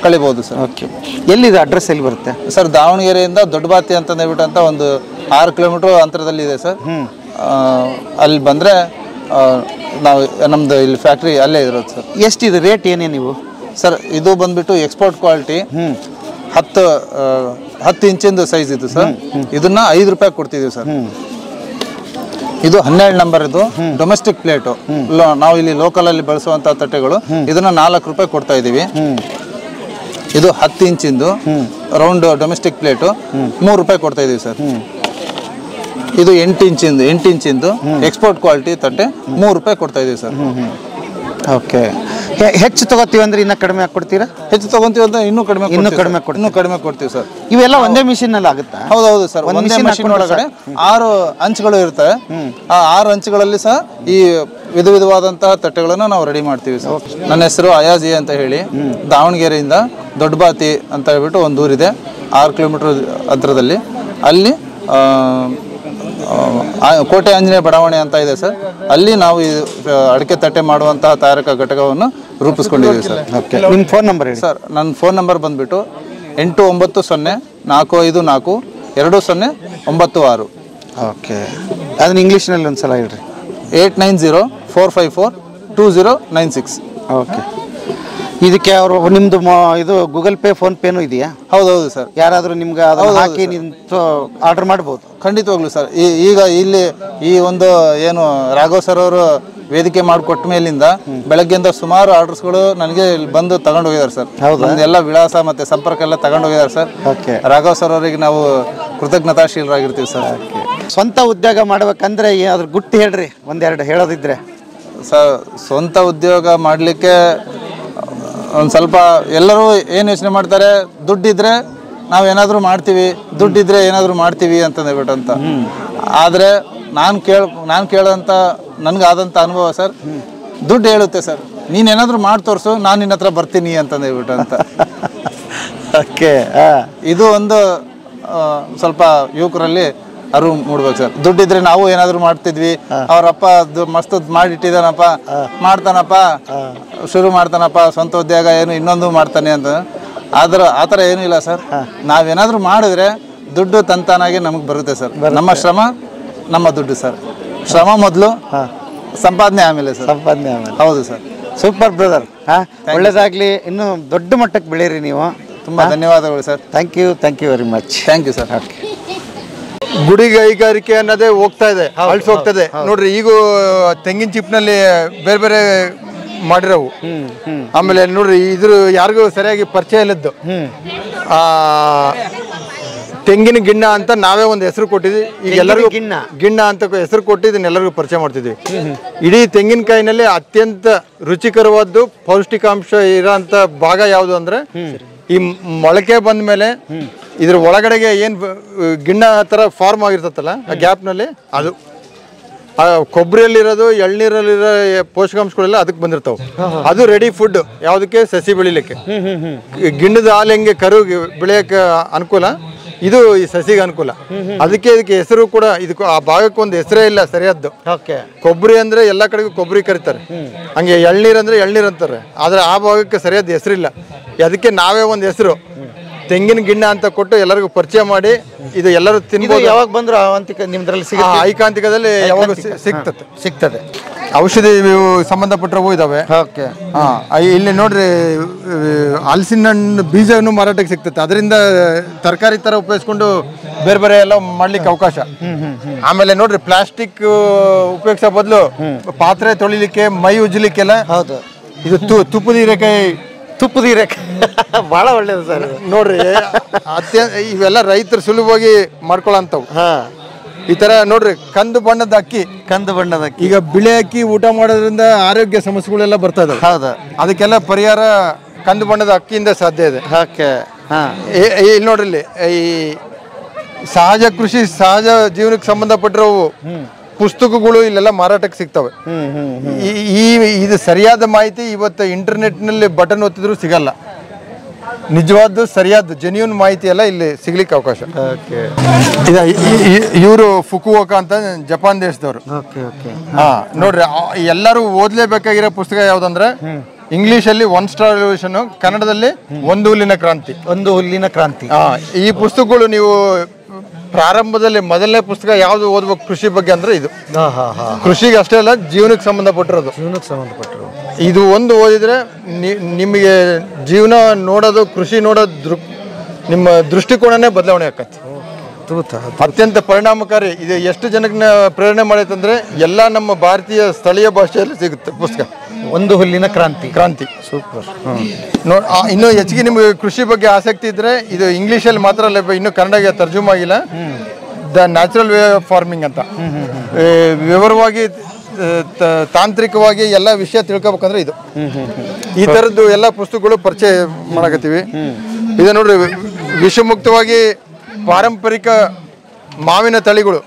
ಕಳಿಬಹುದು ಸರ್. ಓಕೆ. ಎಲ್ಲಿದೆ ಅಡ್ರೆಸ್? ಎಲ್ಲಿ ಬರುತ್ತೆ ಸರ್? ದಾವಣಗೆರೆಯಿಂದ ದೊಡ್ಡಬಾತಿ ಅಂತ ಹೇಳ್ಬಿಟ್ಟು ಒಂದು 6 ಕಿಲೋಮೀಟರ್ ಅಂತರದಲ್ಲಿ ಇದೆ ಸರ್. ಅಲ್ಲಿ ಬಂದರೆ ನಾವು ನಮ್ಮದು ಇಲ್ಲಿ ಫ್ಯಾಕ್ಟ್ರಿ ಅಲ್ಲೇ ಇರೋದು ಸರ್. ಎಷ್ಟಿದೆ ರೇಟ್ ಏನೇ ನೀವು? ಸರ್ ಇದು ಬಂದ್ಬಿಟ್ಟು ಎಕ್ಸ್ಪೋರ್ಟ್ ಕ್ವಾಲಿಟಿ 10 ಇಂಚಿಂದು ಸೈಜ್ ಇದು ಸರ್. ಇದನ್ನ 5 ರೂಪಾಯಿ ಕೊಡ್ತಿದ್ದೀವಿ ಸರ್. ಇದು 12 ನಂಬರ್ ಇದು ಡೊಮೆಸ್ಟಿಕ್ ಪ್ಲೇಟು. ನಾವು ಇಲ್ಲಿ ಲೋಕಲ್ ಅಲ್ಲಿ ಬಳಸುವಂತಹ ತಟ್ಟೆಗಳು ಇದನ್ನ 4 ರೂಪಾಯಿ ಕೊಡ್ತಾ ಇದೀವಿ. ಇದು 10 ಇಂಚಿಂದು ರೌಂಡ್ ಡೊಮೆಸ್ಟಿಕ್ ಪ್ಲೇಟು 3 ರೂಪಾಯಿ ಕೊಡ್ತಾ ಇದೀವಿ ಸರ್. ಇದು 8 ಇಂಚಿಂದು ಎಕ್ಸ್ಪೋರ್ಟ್ ಕ್ವಾಲಿಟಿ ತಟ್ಟೆ 3 ರೂಪಾಯಿ ಕೊಡ್ತಾ ಇದೀವಿ ಸರ್. ಓಕೆ. ಹೆಚ್ಚು ತಗೋತೀವಿ ಅಂದ್ರೆ ಇನ್ನೂ ಕಡಿಮೆ ಕೊಡ್ತೀರಾ? ಹೆಚ್ಚು ತಗೊಂತೀವಿ ಅಂದ್ರೆ ಇನ್ನೂ ಕಡಿಮೆ ಕೊಡ್ತೀವಿ ಸರ್. ಇವೆಲ್ಲ ಒಂದೇ ಮಿಷಿನ್ ಅಲ್ಲಿ ಆಗುತ್ತಾ? ಹೌದೌದು ಸರ್. ಒಂದೇ ಮಿಷಿನ್ ಒಳಗಡೆ 6 ಅಂಚುಗಳು ಇರ್ತವೆ. ಆ 6 ಅಂಚುಗಳಲ್ಲಿ ಸಹ ಈ ವಿಧವಾದಂತಹ ತಟ್ಟೆಗಳನ್ನು ನಾವು ರೆಡಿ ಮಾಡ್ತೀವಿ ಸರ್. ನನ್ನ ಹೆಸರು ಅಯಾಜಿ ಅಂತ ಹೇಳಿ, ದಾವಣಗೆರೆಯಿಂದ ದೊಡ್ಡಬಾತಿ ಅಂತ ಹೇಳ್ಬಿಟ್ಟು ಒಂದು ಊರಿದೆ 6 ಕಿಲೋಮೀಟರ್ ಅಂತರದಲ್ಲಿ. ಅಲ್ಲಿ ಕೋಟೆ ಆಂಜನೇಯ ಬಡಾವಣೆ ಅಂತ ಇದೆ ಸರ್. ಅಲ್ಲಿ ನಾವು ಈ ಅಡಿಕೆ ತಟ್ಟೆ ಮಾಡುವಂತಹ ತಯಾರಕ ಘಟಕವನ್ನು ರೂಪಿಸ್ಕೊಂಡಿದ್ದೀವಿ ಸರ್. ನಿಮ್ಮ ಫೋನ್ ನಂಬರ್ ಹೇಳಿ ಸರ್. ನನ್ನ ಫೋನ್ ನಂಬರ್ ಬಂದ್ಬಿಟ್ಟು 8904522096. ಓಕೆ. ಅದನ್ನ ಇಂಗ್ಲೀಷ್ನಲ್ಲಿ ಒಂದ್ಸಲ ಹೇಳ್ರಿ. 8904542096. ಓಕೆ. ಇದಕ್ಕೆ ಅವರು ನಿಮ್ದು ಇದು ಗೂಗಲ್ ಪೇ ಫೋನ್ ಪೇನೂ ಇದೆಯಾ? ಹೌದೌದು ಸರ್. ಯಾರಾದರೂ ನಿಮ್ಗೆ ಹಾಕಿ ನಿಂತು ಆರ್ಡರ್ ಮಾಡ್ಬೋದು? ಖಂಡಿತವಾಗ್ಲೂ ಸರ್. ಈಗ ಇಲ್ಲಿ ಈ ಒಂದು ಏನು ರಾಘವ್ ಸರ್ ಅವರು ವೇದಿಕೆ ಮಾಡಿಕೊಟ್ಟ ಮೇಲಿಂದ ಬೆಳಗ್ಗೆಯಿಂದ ಸುಮಾರು ಆರ್ಡರ್ಸ್ಗಳು ನನಗೆ ಬಂದು ತಗೊಂಡು ಹೋಗಿದ್ದಾರೆ ಸರ್. ಎಲ್ಲ ವಿಳಾಸ ಮತ್ತೆ ಸಂಪರ್ಕ ಎಲ್ಲ ತಗೊಂಡು ಹೋಗಿದ್ದಾರೆ ಸರ್. ಓಕೆ. ರಾಘವ್ ಸರ್ ಅವರಿಗೆ ನಾವು ಕೃತಜ್ಞತಾಶೀಲರಾಗಿರ್ತೀವಿ ಸರ್. ಸ್ವಂತ ಉದ್ಯೋಗ ಮಾಡ್ಬೇಕಂದ್ರೆ ಅದ್ರ ಗುಟ್ಟು ಹೇಳ್ರಿ, ಒಂದೆರಡು ಹೇಳೋದಿದ್ರೆ. ಸರ್, ಸ್ವಂತ ಉದ್ಯೋಗ ಮಾಡಲಿಕ್ಕೆ ಒಂದು ಸ್ವಲ್ಪ ಎಲ್ಲರೂ ಏನು ಯೋಚನೆ ಮಾಡ್ತಾರೆ, ದುಡ್ಡಿದ್ರೆ ನಾವೇನಾದರೂ ಮಾಡ್ತೀವಿ, ದುಡ್ಡಿದ್ರೆ ಏನಾದರೂ ಮಾಡ್ತೀವಿ ಅಂತಂದೇಳ್ಬಿಟ್ಟು ಅಂತ. ಆದರೆ ನಾನು ಕೇಳೋಂಥ ನನಗಾದಂಥ ಅನುಭವ ಸರ್, ದುಡ್ಡು ಹೇಳುತ್ತೆ ಸರ್, ನೀನೇನಾದರೂ ಮಾಡಿ ತೋರಿಸು, ನಾನು ನಿನ್ನ ಹತ್ರ ಬರ್ತೀನಿ ಅಂತಂದೇಳ್ಬಿಟ್ಟು ಅಂತ. ಓಕೆ. ಇದು ಒಂದು ಸ್ವಲ್ಪ ಯುವಕರಲ್ಲಿ ಅರಿವು ಮೂಡ್ಬೇಕು ಸರ್. ದುಡ್ಡಿದ್ರೆ ನಾವು ಏನಾದ್ರು ಮಾಡ್ತಿದ್ವಿ, ಅವರಪ್ಪ ಮಸ್ತ್ ಮಾಡಿಟ್ಟಿದ್ದಾನಪ್ಪ, ಮಾಡ್ತಾನಪ್ಪ, ಶುರು ಮಾಡ್ತಾನಪ್ಪ, ಸ್ವಂತ ಉದ್ಯೋಗ ಏನು ಇನ್ನೊಂದು ಮಾಡ್ತಾನೆ ಅಂತ. ಆದ್ರೆ ಆ ಥರ ಏನೂ ಇಲ್ಲ ಸರ್. ನಾವೇನಾದ್ರೂ ಮಾಡಿದ್ರೆ ದುಡ್ಡು ತಂತಾನಾಗಿ ನಮಗೆ ಬರುತ್ತೆ ಸರ್. ನಮ್ಮ ಶ್ರಮ ನಮ್ಮ ದುಡ್ಡು ಸರ್. ಶ್ರಮ ಮೊದಲು, ಸಂಪಾದನೆ ಆಮೇಲೆ ಸರ್. ಸಂಪಾದನೆ ಆಮೇಲೆ. ಹೌದು ಸರ್. Super brother. ಒಳ್ಳೇದಾಗ್ಲಿ, ಇನ್ನೂ ದೊಡ್ಡ ಮಟ್ಟಕ್ಕೆ ಬೆಳೀರಿ ನೀವು. ತುಂಬ ಧನ್ಯವಾದಗಳು sir. Thank you very much. Thank you sir. Okay. ಗುಡಿ ಕೈಗಾರಿಕೆ ಅನ್ನೋದೇ ಹೋಗ್ತಾ ಇದೆ, ಅಳಿಸಿ ಹೋಗ್ತದೆ ನೋಡ್ರಿ. ಈಗ ತೆಂಗಿನ ಚಿಪ್ನಲ್ಲಿ ಬೇರೆ ಬೇರೆ ಮಾಡಿರೋವು. ಆಮೇಲೆ ನೋಡ್ರಿ, ಇದ್ರ ಯಾರಿಗೂ ಸರಿಯಾಗಿ ಪರಿಚಯ ಇಲ್ಲದ್ದು ತೆಂಗಿನ ಗಿಣ್ಣ ಅಂತ ನಾವೇ ಒಂದು ಹೆಸರು ಕೊಟ್ಟಿದ್ವಿ. ಈಗ ಎಲ್ಲರಿಗೂ ಗಿಣ್ಣ ಅಂತ ಹೆಸರು ಕೊಟ್ಟಿದ್ದನ್ನ ಎಲ್ಲರಿಗೂ ಪರಿಚಯ ಮಾಡ್ತಿದ್ವಿ. ಇಡೀ ತೆಂಗಿನಕಾಯಿನಲ್ಲಿ ಅತ್ಯಂತ ರುಚಿಕರವಾದ್ದು ಪೌಷ್ಟಿಕಾಂಶ ಇರೋಂಥ ಭಾಗ ಯಾವುದು ಅಂದ್ರೆ, ಈ ಮೊಳಕೆ ಬಂದ ಮೇಲೆ ಇದ್ರ ಒಳಗಡೆಗೆ ಏನ್ ಗಿಣ್ಣ ತರ ಫಾರ್ಮ್ ಆಗಿರ್ತಲ್ಲ ಆ ಗ್ಯಾಪ್ನಲ್ಲಿ, ಅದು ಕೊಬ್ಬರಿಯಲ್ಲಿರೋದು ಎಳ್ನೀರಲ್ಲಿರೋ ಪೋಷಕಾಂಶಗಳೆಲ್ಲ ಅದಕ್ಕೆ ಬಂದಿರ್ತಾವೆ. ಅದು ರೆಡಿ ಫುಡ್ ಯಾವುದಕ್ಕೆ? ಸಸಿ ಬೆಳಿಲಿಕ್ಕೆ. ಗಿಣ್ಣದ ಹಾಲು ಹೆಂಗೆ ಕರು ಬೆಳೆಯಕ್ಕೆ ಅನುಕೂಲ, ಇದು ಈ ಸಸಿಗೆ ಅನುಕೂಲ. ಅದಕ್ಕೆ ಇದಕ್ಕೆ ಹೆಸರು ಕೂಡ, ಇದಕ್ಕೆ ಆ ಭಾಗಕ್ಕೆ ಒಂದು ಹೆಸರೇ ಇಲ್ಲ ಸರಿಯಾದ್ದು. ಕೊಬ್ಬರಿ ಅಂದ್ರೆ ಎಲ್ಲ ಕಡೆಗೂ ಕೊಬ್ಬರಿ ಕರೀತಾರೆ, ಹಂಗೆ ಎಳ್ನೀರು ಅಂದ್ರೆ ಎಳ್ನೀರು ಅಂತಾರೆ. ಆದ್ರೆ ಆ ಭಾಗಕ್ಕೆ ಸರಿಯಾದ ಹೆಸರಿಲ್ಲ. ಅದಕ್ಕೆ ನಾವೇ ಒಂದು ಹೆಸರು ತೆಂಗಿನ ಗಿಣ್ಣ ಅಂತ ಕೊಟ್ಟು ಎಲ್ಲರಿಗೂ ಪರಿಚಯ ಮಾಡಿ, ಇದು ಎಲ್ಲರೂ ತಿನ್ಬೋದು. ಯಾವಾಗ ಬಂದ್ರು ಅವಂತಿಕ ನಿಮ್ದ್ರಲ್ಲಿ ಸಿಗುತ್ತೆ? ಐಕಾಂತಿಕದಲ್ಲಿ ಯಾವಾಗ ಸಿಗ್ತದೆ. ಔಷಧಿ ಸಂಬಂಧಪಟ್ಟವು ಇದಾವೆ. ಇಲ್ಲಿ ನೋಡ್ರಿ, ಹಲಸಿನ ಹಣ್ಣು ಬೀಜನು ಮಾರಾಟಕ್ಕೆ ಸಿಗ್ತದೆ. ಅದರಿಂದ ತರಕಾರಿ ತರ ಉಪಯೋಗಿಸ್ಕೊಂಡು ಬೇರೆ ಬೇರೆ ಎಲ್ಲ ಮಾಡ್ಲಿಕ್ಕೆ ಅವಕಾಶ. ಆಮೇಲೆ ನೋಡ್ರಿ, ಪ್ಲಾಸ್ಟಿಕ್ ಉಪಯೋಗಿಸೋ ಬದಲು ಪಾತ್ರೆ ತೊಳಿಲಿಕ್ಕೆ, ಮೈ ಉಜ್ಜಲಿಕ್ಕೆಲ್ಲ ಇದು ತುಪ್ಪದ ಹೀರೆಕಾಯಿ ಬಹಳ ಒಳ್ಳೇದು ಸರ್. ನೋಡ್ರಿ, ಇವೆಲ್ಲ ರೈತರು ಸುಲಭವಾಗಿ ಮಾಡ್ಕೊಳ್ಳೋಂಥವು. ಈ ತರ ನೋಡ್ರಿ, ಕಂದು ಬಣ್ಣದ ಅಕ್ಕಿ. ಈಗ ಬಿಳಿ ಅಕ್ಕಿ ಊಟ ಮಾಡೋದ್ರಿಂದ ಆರೋಗ್ಯ ಸಮಸ್ಯೆಗಳೆಲ್ಲ ಬರ್ತಾ ಇದಾವೆ. ಅದಕ್ಕೆಲ್ಲ ಪರಿಹಾರ ಕಂದು ಬಣ್ಣದ ಅಕ್ಕಿಯಿಂದ ಸಾಧ್ಯ ಇದೆ. ಇಲ್ಲಿ ನೋಡ್ರಿ, ಇಲ್ಲಿ ಈ ಸಹಜ ಕೃಷಿ, ಸಹಜ ಜೀವನಕ್ಕೆ ಸಂಬಂಧಪಟ್ಟಿರೋವು ಪುಸ್ತಕಗಳು ಇಲ್ಲೆಲ್ಲ ಮಾರಾಟಕ್ಕೆ ಸಿಗ್ತವೆ. ಇದು ಸರಿಯಾದ ಮಾಹಿತಿ ಇವತ್ತು ಇಂಟರ್ನೆಟ್ ನಲ್ಲಿ ಬಟನ್ ಒತ್ತಿದ್ರು ಸಿಗಲ್ಲ. ನಿಜವಾದ ಸರಿಯಾದ ಜೆನ್ಯೂನ್ ಮಾಹಿತಿ ಎಲ್ಲ ಇಲ್ಲಿ ಸಿಗ್ಲಿಕ್ಕೆ ಅವಕಾಶ. ಇವರು ಫುಕುವೋಕ ಅಂತ ಜಪಾನ್ ದೇಶದವರು. ನೋಡ್ರಿ, ಎಲ್ಲರೂ ಓದ್ಲೇಬೇಕಾಗಿರೋ ಪುಸ್ತಕ ಯಾವ್ದಂದ್ರೆ ಇಂಗ್ಲಿಷ್ ಅಲ್ಲಿ 1 ಸ್ಟಾರ್ ರೆವಲ್ಯೂಷನ್, ಕನ್ನಡದಲ್ಲಿ ಒಂದು ಹುಲ್ಲಿನ ಕ್ರಾಂತಿ. ಈ ಪುಸ್ತಕಗಳು ನೀವು ಪ್ರಾರಂಭದಲ್ಲಿ ಮೊದಲನೇ ಪುಸ್ತಕ ಯಾವ್ದು ಓದ್ಬೇಕು ಕೃಷಿ ಬಗ್ಗೆ ಅಂದ್ರೆ ಇದು. ಕೃಷಿಗೆ ಅಷ್ಟೇ ಅಲ್ಲ, ಜೀವನಕ್ಕೆ ಸಂಬಂಧಪಟ್ಟಿರೋದು. ಇದು ಒಂದು ಓದಿದ್ರೆ ನಿಮಗೆ ಜೀವನ ನೋಡೋದು, ಕೃಷಿ ನೋಡೋದು ನಿಮ್ಮ ದೃಷ್ಟಿಕೋನನೇ ಬದಲಾವಣೆ ಆಕತಿ. ಅತ್ಯಂತ ಪರಿಣಾಮಕಾರಿ. ಇದು ಎಷ್ಟು ಜನಕ್ಕೆ ಪ್ರೇರಣೆ ಮಾಡೈತಂದ್ರೆ ಎಲ್ಲ ನಮ್ಮ ಭಾರತೀಯ ಸ್ಥಳೀಯ ಭಾಷೆಯಲ್ಲಿ ಸಿಗುತ್ತೆ ಪುಸ್ತಕ. ಒಂದು ಹುಲ್ಲಿನ ಕ್ರಾಂತಿ. ಸೂಪರ್. ಇನ್ನೂ ಹೆಚ್ಚಿಗೆ ನಿಮಗೆ ಕೃಷಿ ಬಗ್ಗೆ ಆಸಕ್ತಿ ಇದ್ರೆ ಇದು ಇಂಗ್ಲೀಷಲ್ಲಿ ಮಾತ್ರ ಅಲ್ಲ, ಇನ್ನೂ ಕನ್ನಡಕ್ಕೆ ತರ್ಜುಮೆ ಆಗಿಲ್ಲ. The natural way of farming ಅಂತ. ವಿವರವಾಗಿ ತಾಂತ್ರಿಕವಾಗಿ ಎಲ್ಲ ವಿಷಯ ತಿಳ್ಕೊಬೇಕಂದ್ರೆ ಇದು ಈ ಥರದ್ದು ಎಲ್ಲ ಪುಸ್ತಕಗಳು ಪರಿಚಯ ಮಾಡಕತ್ತೀವಿ. ಇದು ನೋಡ್ರಿ, ವಿಷಮುಕ್ತವಾಗಿ ಪಾರಂಪರಿಕ ಮಾವಿನ ತಳಿಗಳು,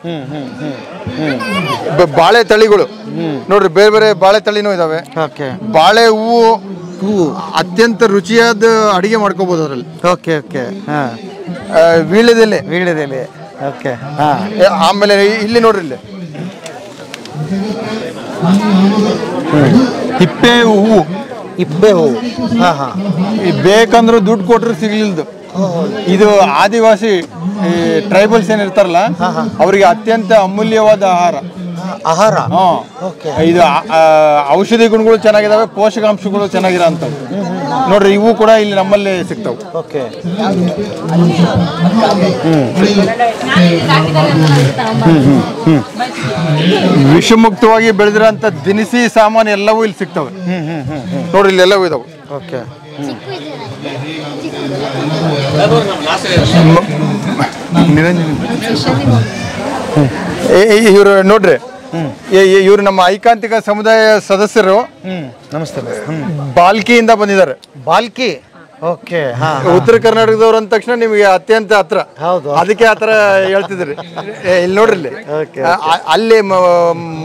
ಬಾಳೆ ತಳಿಗಳು ನೋಡ್ರಿ, ಬೇರೆ ಬೇರೆ ಬಾಳೆ ತಳಿನೂ ಇದಾವೆ. ಬಾಳೆ ಹೂವು ಅತ್ಯಂತ ರುಚಿಯಾದ ಅಡಿಗೆ ಮಾಡ್ಕೋಬಹುದು ಅದರಲ್ಲಿ. ವೀಳ್ಯದೆಲೆ. ಆಮೇಲೆ ಇಲ್ಲಿ ನೋಡ್ರಿ, ಇಲ್ಲಿ ಹಿಪ್ಪೆ ಹೂವು. ಬೇಕಂದ್ರೆ ದುಡ್ಡು ಕೊಟ್ರೆ ಸಿಗ್ಲಿಲ್ದು. ಇದು ಆದಿವಾಸಿ ಟ್ರೈಬಲ್ಸ್ ಏನಿರ್ತಾರಲ್ಲ ಅವರಿಗೆ ಅತ್ಯಂತ ಅಮೂಲ್ಯವಾದ ಆಹಾರ. ಇದು ಔಷಧಿ ಗುಣಗಳು ಚೆನ್ನಾಗಿದಾವೆ, ಪೋಷಕಾಂಶಗಳು ಚೆನ್ನಾಗಿರೋ ಅಂತವು ನೋಡ್ರಿ. ಇವು ಕೂಡ ಇಲ್ಲಿ ನಮ್ಮಲ್ಲಿ ಸಿಗ್ತಾವೆ. ವಿಷಮುಕ್ತವಾಗಿ ಬೆಳೆದಿರೋಂಥ ದಿನಸಿ ಸಾಮಾನು ಎಲ್ಲವೂ ಇಲ್ಲಿ ಸಿಗ್ತವೆ ನೋಡ್ರಿ. ಇಲ್ಲಿ ಎಲ್ಲವೂ ಇದಾವೆ. ಇವರು ನೋಡ್ರಿ, ಇವರು ನಮ್ಮ ಐಕಾಂತಿಕ ಸಮುದಾಯ ಸದಸ್ಯರು. ನಮಸ್ತೆ. ಬಾಲ್ಕಿಯಿಂದ ಬಂದಿದ್ದಾರೆ. ಬಾಲ್ಕಿ. ಉತ್ತರ ಕರ್ನಾಟಕದವ್ರು ಅಂದ ತಕ್ಷಣ ನಿಮಗೆ ಅತ್ಯಂತ ಹತ್ರ. ಅದಕ್ಕೆ ಆತರ ಹೇಳ್ತಿದ್ರಿ. ಇಲ್ಲಿ ನೋಡ್ರಿ, ಇಲ್ಲಿ ಅಲ್ಲಿ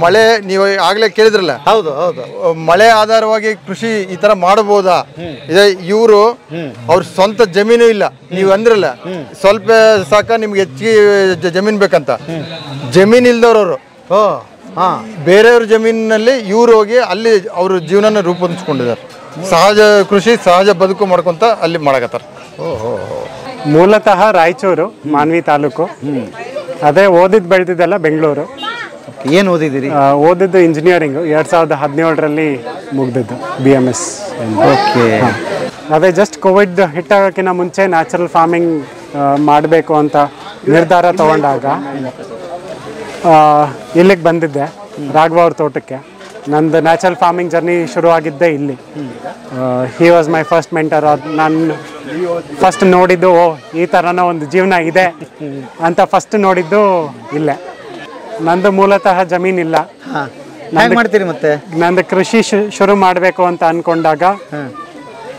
ಮಳೆ ನೀವು ಆಗ್ಲೇ ಕೇಳಿದ್ರಲ್ಲ, ಮಳೆ ಆಧಾರವಾಗಿ ಕೃಷಿ ಈ ತರ ಮಾಡಬಹುದಾ? ಇವರು ಅವ್ರ ಸ್ವಂತ ಜಮೀನು ಇಲ್ಲ, ನೀವು ಅಂದ್ರಲ್ಲ ಸ್ವಲ್ಪ ಸಾಕ ನಿಮ್ಗೆ ಹೆಚ್ಚಿಗೆ ಜಮೀನ್ ಬೇಕಂತ. ಜಮೀನ್ ಇಲ್ದವ್ರವ್ರು ಬೇರೆಯವ್ರ ಜಮೀನಿನಲ್ಲಿ ಇವ್ರು ಹೋಗಿ ಅಲ್ಲಿ ಅವ್ರ ಜೀವನ ರೂಪೊಂದಿಸ್ಕೊಂಡಿದ್ದಾರೆ. ಸಹಜ ಕೃಷಿ, ಸಹಜ ಬದುಕು ಮಾಡ್ಕೊಂತ ಅಲ್ಲಿ ಮಾಡಕತ್ತಾರ. ಮೂಲತಃ ರಾಯಚೂರು, ಮಾನ್ವಿ ತಾಲೂಕು. ಅದೇ ಓದಿದ್ ಬೆಳೆದಿದ್ದೆಲ್ಲ ಬೆಂಗಳೂರು. ಏನು ಓದಿದ್ದೀರಿ? ಓದಿದ್ದು ಇಂಜಿನಿಯರಿಂಗು. 2017ರಲ್ಲಿ ಮುಗ್ದಿದ್ದು BMS. ಅದೇ ಜಸ್ಟ್ ಕೋವಿಡ್ ಹಿಟ್ಟಾಗೋಕ್ಕಿಂತ ಮುಂಚೆ ನ್ಯಾಚುರಲ್ ಫಾರ್ಮಿಂಗ್ ಮಾಡಬೇಕು ಅಂತ ನಿರ್ಧಾರ ತಗೊಂಡಾಗ ಇಲ್ಲಿಗೆ ಬಂದಿದ್ದೆ, ರಾಘವ ಅವ್ರ ತೋಟಕ್ಕೆ. ನಂದು ನ್ಯಾಚುರಲ್ ಫಾರ್ಮಿಂಗ್ ಜರ್ನಿ ಶುರುವಾಗಿದ್ದೆ ಇಲ್ಲಿ. He was my first mentor. ನಾನು ಫಸ್ಟ್ ನೋಡಿದ್ದು ಈ ಥರನ ಒಂದು ಜೀವನ ಇದೆ ಅಂತ ಫಸ್ಟ್ ನೋಡಿದ್ದು ಇಲ್ಲೇ. ನಂದು ಮೂಲತಃ ಜಮೀನಿಲ್ಲ. ಮಾಡ್ತೀರಿ ಮತ್ತೆ? ನಂದು ಕೃಷಿ ಶುರು ಮಾಡಬೇಕು ಅಂತ ಅಂದ್ಕೊಂಡಾಗ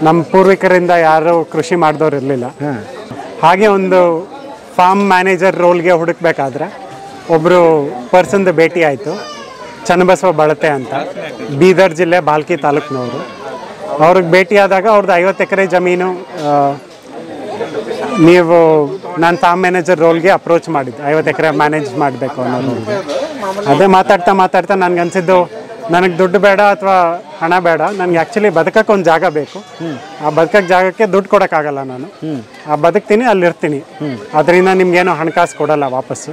ನಮ್ಮ ಪೂರ್ವಿಕರಿಂದ ಯಾರು ಕೃಷಿ ಮಾಡಿದವ್ರು ಇರಲಿಲ್ಲ. ಹಾಗೆ ಒಂದು ಫಾರ್ಮ್ ಮ್ಯಾನೇಜರ್ ರೋಲ್ಗೆ ಹುಡುಕ್ಬೇಕಾದ್ರೆ ಒಬ್ಬರು ಪರ್ಸನ್ದು ಭೇಟಿ ಆಯಿತು. ಚನ್ನಬಸವ ಬಳತೆ ಅಂತ, ಬೀದರ್ ಜಿಲ್ಲೆ ಬಾಲ್ಕಿ ತಾಲೂಕಿನವರು. ಅವ್ರಿಗೆ ಭೇಟಿಯಾದಾಗ ಅವ್ರದ್ದು 50 ಎಕರೆ ಜಮೀನು. ನೀವು ನಾನು ಫಾರ್ಮ್ ಮ್ಯಾನೇಜರ್ ರೋಲ್ಗೆ ಅಪ್ರೋಚ್ ಮಾಡಿದ್ದು, 50 ಎಕರೆ ಮ್ಯಾನೇಜ್ ಮಾಡಬೇಕು ಅನ್ನೋ ರೋಲ್ಗೆ. ಅದೇ ಮಾತಾಡ್ತಾ ನನಗನ್ಸಿದ್ದು, ನನಗೆ ದುಡ್ಡು ಬೇಡ ಅಥವಾ ಹಣ ಬೇಡ, ನನಗೆ ಆ್ಯಕ್ಚುಲಿ ಬದುಕಕ್ಕೆ ಒಂದು ಜಾಗ ಬೇಕು. ಆ ಬದುಕಕ್ಕೆ ಜಾಗಕ್ಕೆ ದುಡ್ಡು ಕೊಡೋಕ್ಕಾಗಲ್ಲ ನಾನು. ಆ ಬದುಕ್ತೀನಿ, ಅಲ್ಲಿರ್ತೀನಿ. ಅದರಿಂದ ನಿಮ್ಗೇನೋ ಹಣಕಾಸು ಕೊಡಲ್ಲ ವಾಪಸ್ಸು.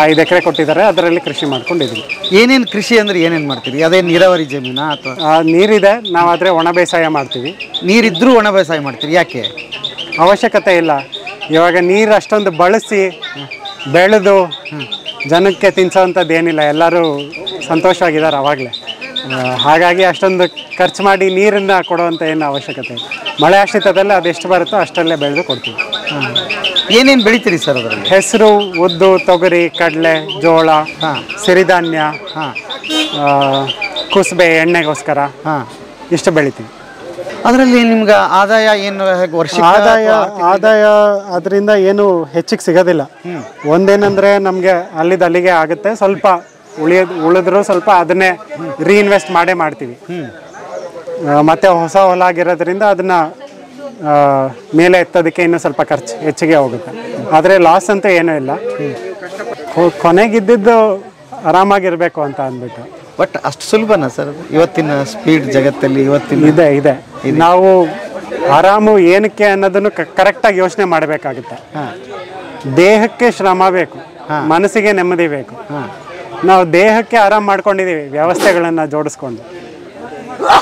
5 ಎಕರೆ ಕೊಟ್ಟಿದ್ದಾರೆ, ಅದರಲ್ಲಿ ಕೃಷಿ ಮಾಡ್ಕೊಂಡಿದ್ದೀನಿ. ಏನೇನು ಕೃಷಿ ಅಂದರೆ ಏನೇನು ಮಾಡ್ತೀರಿ? ಅದೇ ನೀರಾವರಿ ಜಮೀನಾ ಅಥವಾ? ನೀರಿದೆ, ನಾವಾದರೆ ಒಣ ಬೇಸಾಯ ಮಾಡ್ತೀವಿ. ನೀರಿದ್ರೂ ಒಣ ಬೇಸಾಯ ಮಾಡ್ತೀರಿ? ಯಾಕೆ? ಅವಶ್ಯಕತೆ ಇಲ್ಲ. ಇವಾಗ ನೀರು ಅಷ್ಟೊಂದು ಬಳಸಿ ಬೆಳೆದು ಜನಕ್ಕೆ ತಿನ್ಸೋವಂಥದ್ದು ಏನಿಲ್ಲ. ಎಲ್ಲರೂ ಸಂತೋಷವಾಗಿದ್ದಾರೆ ಆವಾಗಲೇ. ಹಾಗಾಗಿ ಅಷ್ಟೊಂದು ಖರ್ಚು ಮಾಡಿ ನೀರನ್ನು ಕೊಡುವಂಥ ಏನು ಅವಶ್ಯಕತೆ ಇಲ್ಲ. ಮಳೆ ಆಶ್ರಿತದಲ್ಲೇ ಅದೆಷ್ಟು ಬರುತ್ತೋ ಅಷ್ಟಲ್ಲೇ ಬೆಳೆದು ಕೊಡ್ತೀವಿ. ಏನೇನು ಬೆಳಿತೀರಿ ಸರ್ ಅದರಲ್ಲಿ? ಹೆಸರು, ಉದ್ದು, ತೊಗರಿ, ಕಡಲೆ, ಜೋಳ, ಸಿರಿಧಾನ್ಯ, ಕುಸುಬೆ ಎಣ್ಣೆಗೋಸ್ಕರ ಇಷ್ಟು ಬೆಳಿತೀವಿ. ಅದರಲ್ಲಿ ನಿಮ್ಗೆ ಆದಾಯ ಏನು? ವರ್ಷ ಆದಾಯ ಅದರಿಂದ ಏನು ಹೆಚ್ಚಿಗೆ ಸಿಗೋದಿಲ್ಲ. ಒಂದೇನಂದರೆ ನಮಗೆ ಅಲ್ಲಿಗೆ ಆಗುತ್ತೆ. ಸ್ವಲ್ಪ ಉಳಿದ್ರು ಸ್ವಲ್ಪ ಅದನ್ನೇ ರೀಇನ್ವೆಸ್ಟ್ ಮಾಡ್ತೀವಿ. ಮತ್ತು ಹೊಸ ಹೊಲ ಆಗಿರೋದ್ರಿಂದ ಅದನ್ನು ಮೇಲೆ ಎತ್ತೋದಕ್ಕೆ ಇನ್ನೂ ಸ್ವಲ್ಪ ಖರ್ಚು ಹೆಚ್ಚಿಗೆ ಹೋಗುತ್ತೆ. ಆದರೆ ಲಾಸ್ ಅಂತ ಏನೂ ಇಲ್ಲ. ಕೊನೆಗಿದ್ದಿದ್ದು ಆರಾಮಾಗಿರಬೇಕು ಅಂತ ಅಂದ್ಬಿಟ್ಟು. ಬಟ್ ಅಷ್ಟು ಸುಲಭನಾ ಸರ್ ಇವತ್ತಿನ ಸ್ಪೀಡ್ ಜಗತ್ತಲ್ಲಿ? ಇದೆ. ನಾವು ಆರಾಮು ಏನಕ್ಕೆ ಅನ್ನೋದನ್ನು ಕರೆಕ್ಟಾಗಿ ಯೋಚನೆ ಮಾಡಬೇಕಾಗುತ್ತೆ. ದೇಹಕ್ಕೆ ಶ್ರಮ ಬೇಕು, ಮನಸ್ಸಿಗೆ ನೆಮ್ಮದಿ ಬೇಕು. ನಾವು ದೇಹಕ್ಕೆ ಆರಾಮ್ ಮಾಡ್ಕೊಂಡಿದ್ದೀವಿ ವ್ಯವಸ್ಥೆಗಳನ್ನು ಜೋಡಿಸ್ಕೊಂಡು.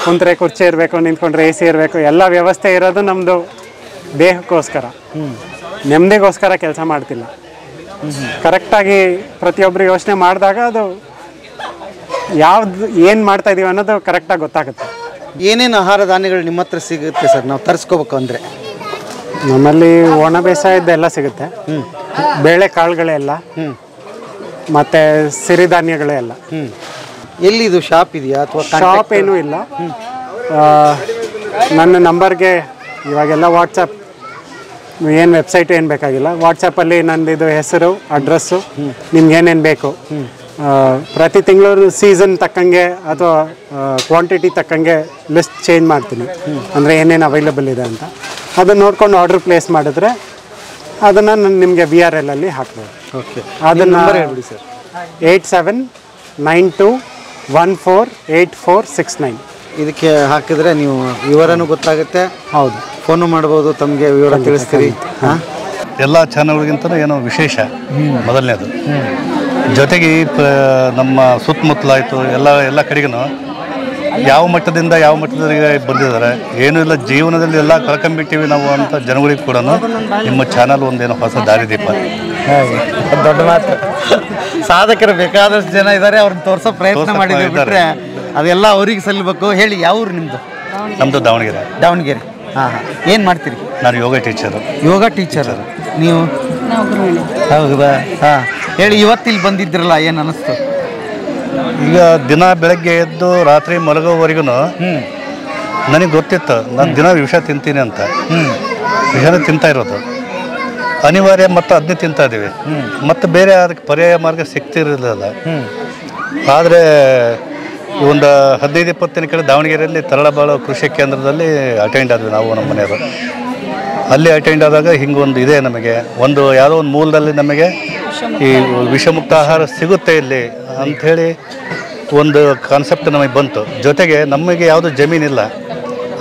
ಕುಂತ್ರೆ ಕುರ್ಚಿ ಇರಬೇಕು, ನಿಂತ್ಕೊಂಡ್ರೆ AC ಇರಬೇಕು, ಎಲ್ಲ ವ್ಯವಸ್ಥೆ ಇರೋದು ನಮ್ಮದು ದೇಹಕ್ಕೋಸ್ಕರ, ನೆಮ್ಮದಿಗೋಸ್ಕರ ಕೆಲಸ ಮಾಡ್ತಿಲ್ಲ. ಕರೆಕ್ಟಾಗಿ ಪ್ರತಿಯೊಬ್ಬರು ಯೋಚನೆ ಮಾಡಿದಾಗ ಅದು ಯಾವ್ದು ಏನು ಮಾಡ್ತಾ ಇದೀವಿ ಅನ್ನೋದು ಕರೆಕ್ಟಾಗಿ ಗೊತ್ತಾಗುತ್ತೆ. ಏನೇನು ಆಹಾರ ಧಾನ್ಯಗಳು ನಿಮ್ಮ ಹತ್ರ ಸಿಗುತ್ತೆ ಸರ್ ನಾವು ತರಿಸ್ಕೋಬೇಕು ಅಂದರೆ? ನಮ್ಮಲ್ಲಿ ಒಣ ಬೇಸಾಯದ್ದೆಲ್ಲ ಸಿಗುತ್ತೆ, ಬೇಳೆ ಕಾಳುಗಳೆಲ್ಲ, ಮತ್ತು ಸಿರಿಧಾನ್ಯಗಳೇ ಎಲ್ಲ. ಎಲ್ಲಿ ಇದು ಶಾಪ್ ಇದೆಯಾ ಅಥವಾ ಶಾಪ್ ಏನೂ ಇಲ್ಲ. ನನ್ನ ನಂಬರ್ಗೆ ಇವಾಗೆಲ್ಲ ವಾಟ್ಸಪ್, ಏನು ವೆಬ್ಸೈಟು ಏನು ಬೇಕಾಗಿಲ್ಲ, ವಾಟ್ಸಪ್ಪಲ್ಲಿ ನಂದಿದು ಹೆಸರು, ಅಡ್ರೆಸ್ಸು, ನಿಮ್ಗೆ ಏನೇನು ಬೇಕು, ಪ್ರತಿ ತಿಂಗಳು ಸೀಸನ್ ತಕ್ಕಂಗೆ ಅಥವಾ ಕ್ವಾಂಟಿಟಿ ತಕ್ಕಂಗೆ ಲಿಸ್ಟ್ ಚೇಂಜ್ ಮಾಡ್ತೀನಿ. ಅಂದರೆ ಏನೇನು ಅವೈಲಬಲ್ ಇದೆ ಅಂತ ಅದನ್ನು ನೋಡ್ಕೊಂಡು ಆರ್ಡ್ರ್ ಪ್ಲೇಸ್ ಮಾಡಿದ್ರೆ ಅದನ್ನು ನಾನು ನಿಮಗೆ VRL ಅಲ್ಲಿ ಹಾಕ್ಬೋದು. ಓಕೆ, ಅದನ್ನು ಹೇಳ್ಬಿಡಿ ಸರ್. 8792148469 ಇದಕ್ಕೆ ಹಾಕಿದ್ರೆ ನೀವು ವಿವರನೂ ಗೊತ್ತಾಗುತ್ತೆ. ಹೌದು, ಫೋನು ಮಾಡ್ಬೋದು, ತಮಗೆ ವಿವರ ತಿಳಿಸ್ತೀರಿ. ಎಲ್ಲ ಚಾನಲ್ಗಿಂತಲೂ ಏನೋ ವಿಶೇಷ ಮೊದಲನೇದು. ಜೊತೆಗೆ ನಮ್ಮ ಸುತ್ತಮುತ್ತಲಾಯಿತು ಎಲ್ಲ ಕಡೆಗೂ ಯಾವ ಮಟ್ಟದಿಂದ ಯಾವ ಮಟ್ಟದವರೆಗೆ ಬಂದಿದ್ದಾರೆ, ಏನೂ ಇಲ್ಲ, ಜೀವನದಲ್ಲಿ ಎಲ್ಲ ಕಳ್ಕೊಂಬಿಟ್ಟಿವಿ ನಾವು ಅಂತ ಜನಗಳಿಗೆ ಕೂಡ ನಿಮ್ಮ ಚಾನಲ್ ಒಂದೇನೋ ಹೊಸ ದಾರಿದೀಪ. ದೊಡ್ಡ ಮಾತು. ಸಾಧಕರು ಬೇಕಾದಷ್ಟು ಜನ ಇದ್ದಾರೆ, ಅವ್ರನ್ನ ತೋರಿಸೋ ಪ್ರಯತ್ನ ಮಾಡಿದ್ದೀವಿ ಬಿಟ್ಟರೆ ಅದೆಲ್ಲ ಅವ್ರಿಗೆ ಸಲ್ಲಬೇಕು. ಹೇಳಿ, ಯಾವ ಊರು ನಿಮ್ಮದು? ನಮ್ಮದು ದಾವಣಗೆರೆ. ದಾವಣಗೆರೆ. ಹಾಂ ಹಾಂ. ಏನು ಮಾಡ್ತೀರಿ? ನಾನು ಯೋಗ ಟೀಚರು. ಯೋಗ ಟೀಚರ್ ನೀವು? ಹೌದಾ? ಹಾಂ. ಹೇಳಿ, ಇವತ್ತಿಲ್ಲಿ ಬಂದಿದ್ರಲ್ಲ, ಏನು ಅನ್ನಿಸ್ತು? ಈಗ ದಿನ ಬೆಳಗ್ಗೆ ಎದ್ದು ರಾತ್ರಿ ಮಲಗೋವರೆಗೂ ನನಗೆ ಗೊತ್ತಿತ್ತು ನಾನು ದಿನ ವಿಷ ತಿಂತೀನಿ ಅಂತ. ವಿಷನ ತಿಂತಾ ಇರೋದು ಅನಿವಾರ್ಯ, ಮತ್ತು ಅದನ್ನೇ ತಿಂತಾ ಇದ್ದೀವಿ. ಮತ್ತು ಬೇರೆ ಅದಕ್ಕೆ ಪರ್ಯಾಯ ಮಾರ್ಗ ಸಿಗ್ತಿರಲಿಲ್ಲ. ಆದರೆ ಒಂದು 15-20 ದಿನ ಕಡೆ ದಾವಣಗೆರೆಯಲ್ಲಿ ತರಳಬಾಳು ಕೃಷಿ ಕೇಂದ್ರದಲ್ಲಿ ಅಟೆಂಡ್ ಆದ್ವಿ ನಾವು, ನಮ್ಮ ಮನೆಯವರು. ಅಲ್ಲಿ ಅಟೆಂಡ್ ಆದಾಗ ಹಿಂಗೊಂದು ಇದೆ, ನಮಗೆ ಒಂದು ಯಾವುದೋ ಒಂದು ಮೂಲದಲ್ಲಿ ನಮಗೆ ಈ ವಿಷಮುಕ್ತ ಆಹಾರ ಸಿಗುತ್ತೆ ಇಲ್ಲಿ ಅಂಥೇಳಿ ಒಂದು ಕಾನ್ಸೆಪ್ಟ್ ನಮಗೆ ಬಂತು. ಜೊತೆಗೆ ನಮಗೆ ಯಾವುದೂ ಜಮೀನಿಲ್ಲ,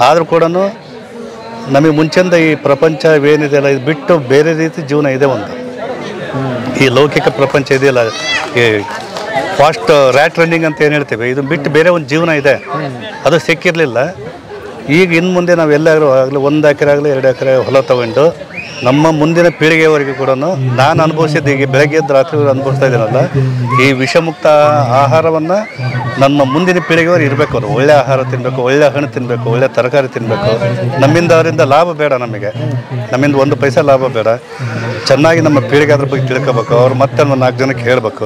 ಆದರೂ ಕೂಡ ನಮಗೆ ಮುಂಚೆಯಿಂದ ಈ ಪ್ರಪಂಚವೇನಿದೆಯಲ್ಲ ಇದು ಬಿಟ್ಟು ಬೇರೆ ರೀತಿ ಜೀವನ ಇದೆ. ಒಂದು ಈ ಲೌಕಿಕ ಪ್ರಪಂಚ ಇದೆಯಲ್ಲ, ಈ ಫಾಸ್ಟ್ ರ್ಯಾಟ್ ರನ್ನಿಂಗ್ ಅಂತ ಏನು ಹೇಳ್ತೇವೆ, ಇದನ್ನು ಬಿಟ್ಟು ಬೇರೆ ಒಂದು ಜೀವನ ಇದೆ, ಅದು ಸಿಕ್ಕಿರಲಿಲ್ಲ. ಈಗ ಇನ್ನು ಮುಂದೆ ನಾವು ಎಲ್ಲಾದರೂ ಆಗಲಿ 1 ಎಕರೆ ಆಗಲಿ 2 ಎಕರೆ ಹೊಲ ತೊಗೊಂಡು ನಮ್ಮ ಮುಂದಿನ ಪೀಳಿಗೆಯವರೆಗೂ ಕೂಡ ನಾನು ಅನುಭವಿಸಿದ್ದು, ಈಗ ಬೆಳಗ್ಗೆ ಎದ್ದು ರಾತ್ರಿ ಅನುಭವಿಸ್ತಾ ಇದ್ದೀನಲ್ಲ, ಈ ವಿಷಮುಕ್ತ ಆಹಾರವನ್ನು ನಮ್ಮ ಮುಂದಿನ ಪೀಳಿಗೆಯವರು ಇರಬೇಕು. ಅವರು ಒಳ್ಳೆ ಆಹಾರ ತಿನ್ನಬೇಕು, ಒಳ್ಳೆ ಹಣ್ಣು ತಿನ್ನಬೇಕು, ಒಳ್ಳೆ ತರಕಾರಿ ತಿನ್ನಬೇಕು. ನಮ್ಮಿಂದ ಅವರಿಂದ ಲಾಭ ಬೇಡ, ನಮ್ಮಿಂದ 1 ಪೈಸೆ ಲಾಭ ಬೇಡ. ಚೆನ್ನಾಗಿ ನಮ್ಮ ಪೀಳಿಗೆ ಅದ್ರ ಬಗ್ಗೆ ತಿಳ್ಕೋಬೇಕು, ಅವ್ರು ಮತ್ತೆ 4 ಜನಕ್ಕೆ ಹೇಳಬೇಕು.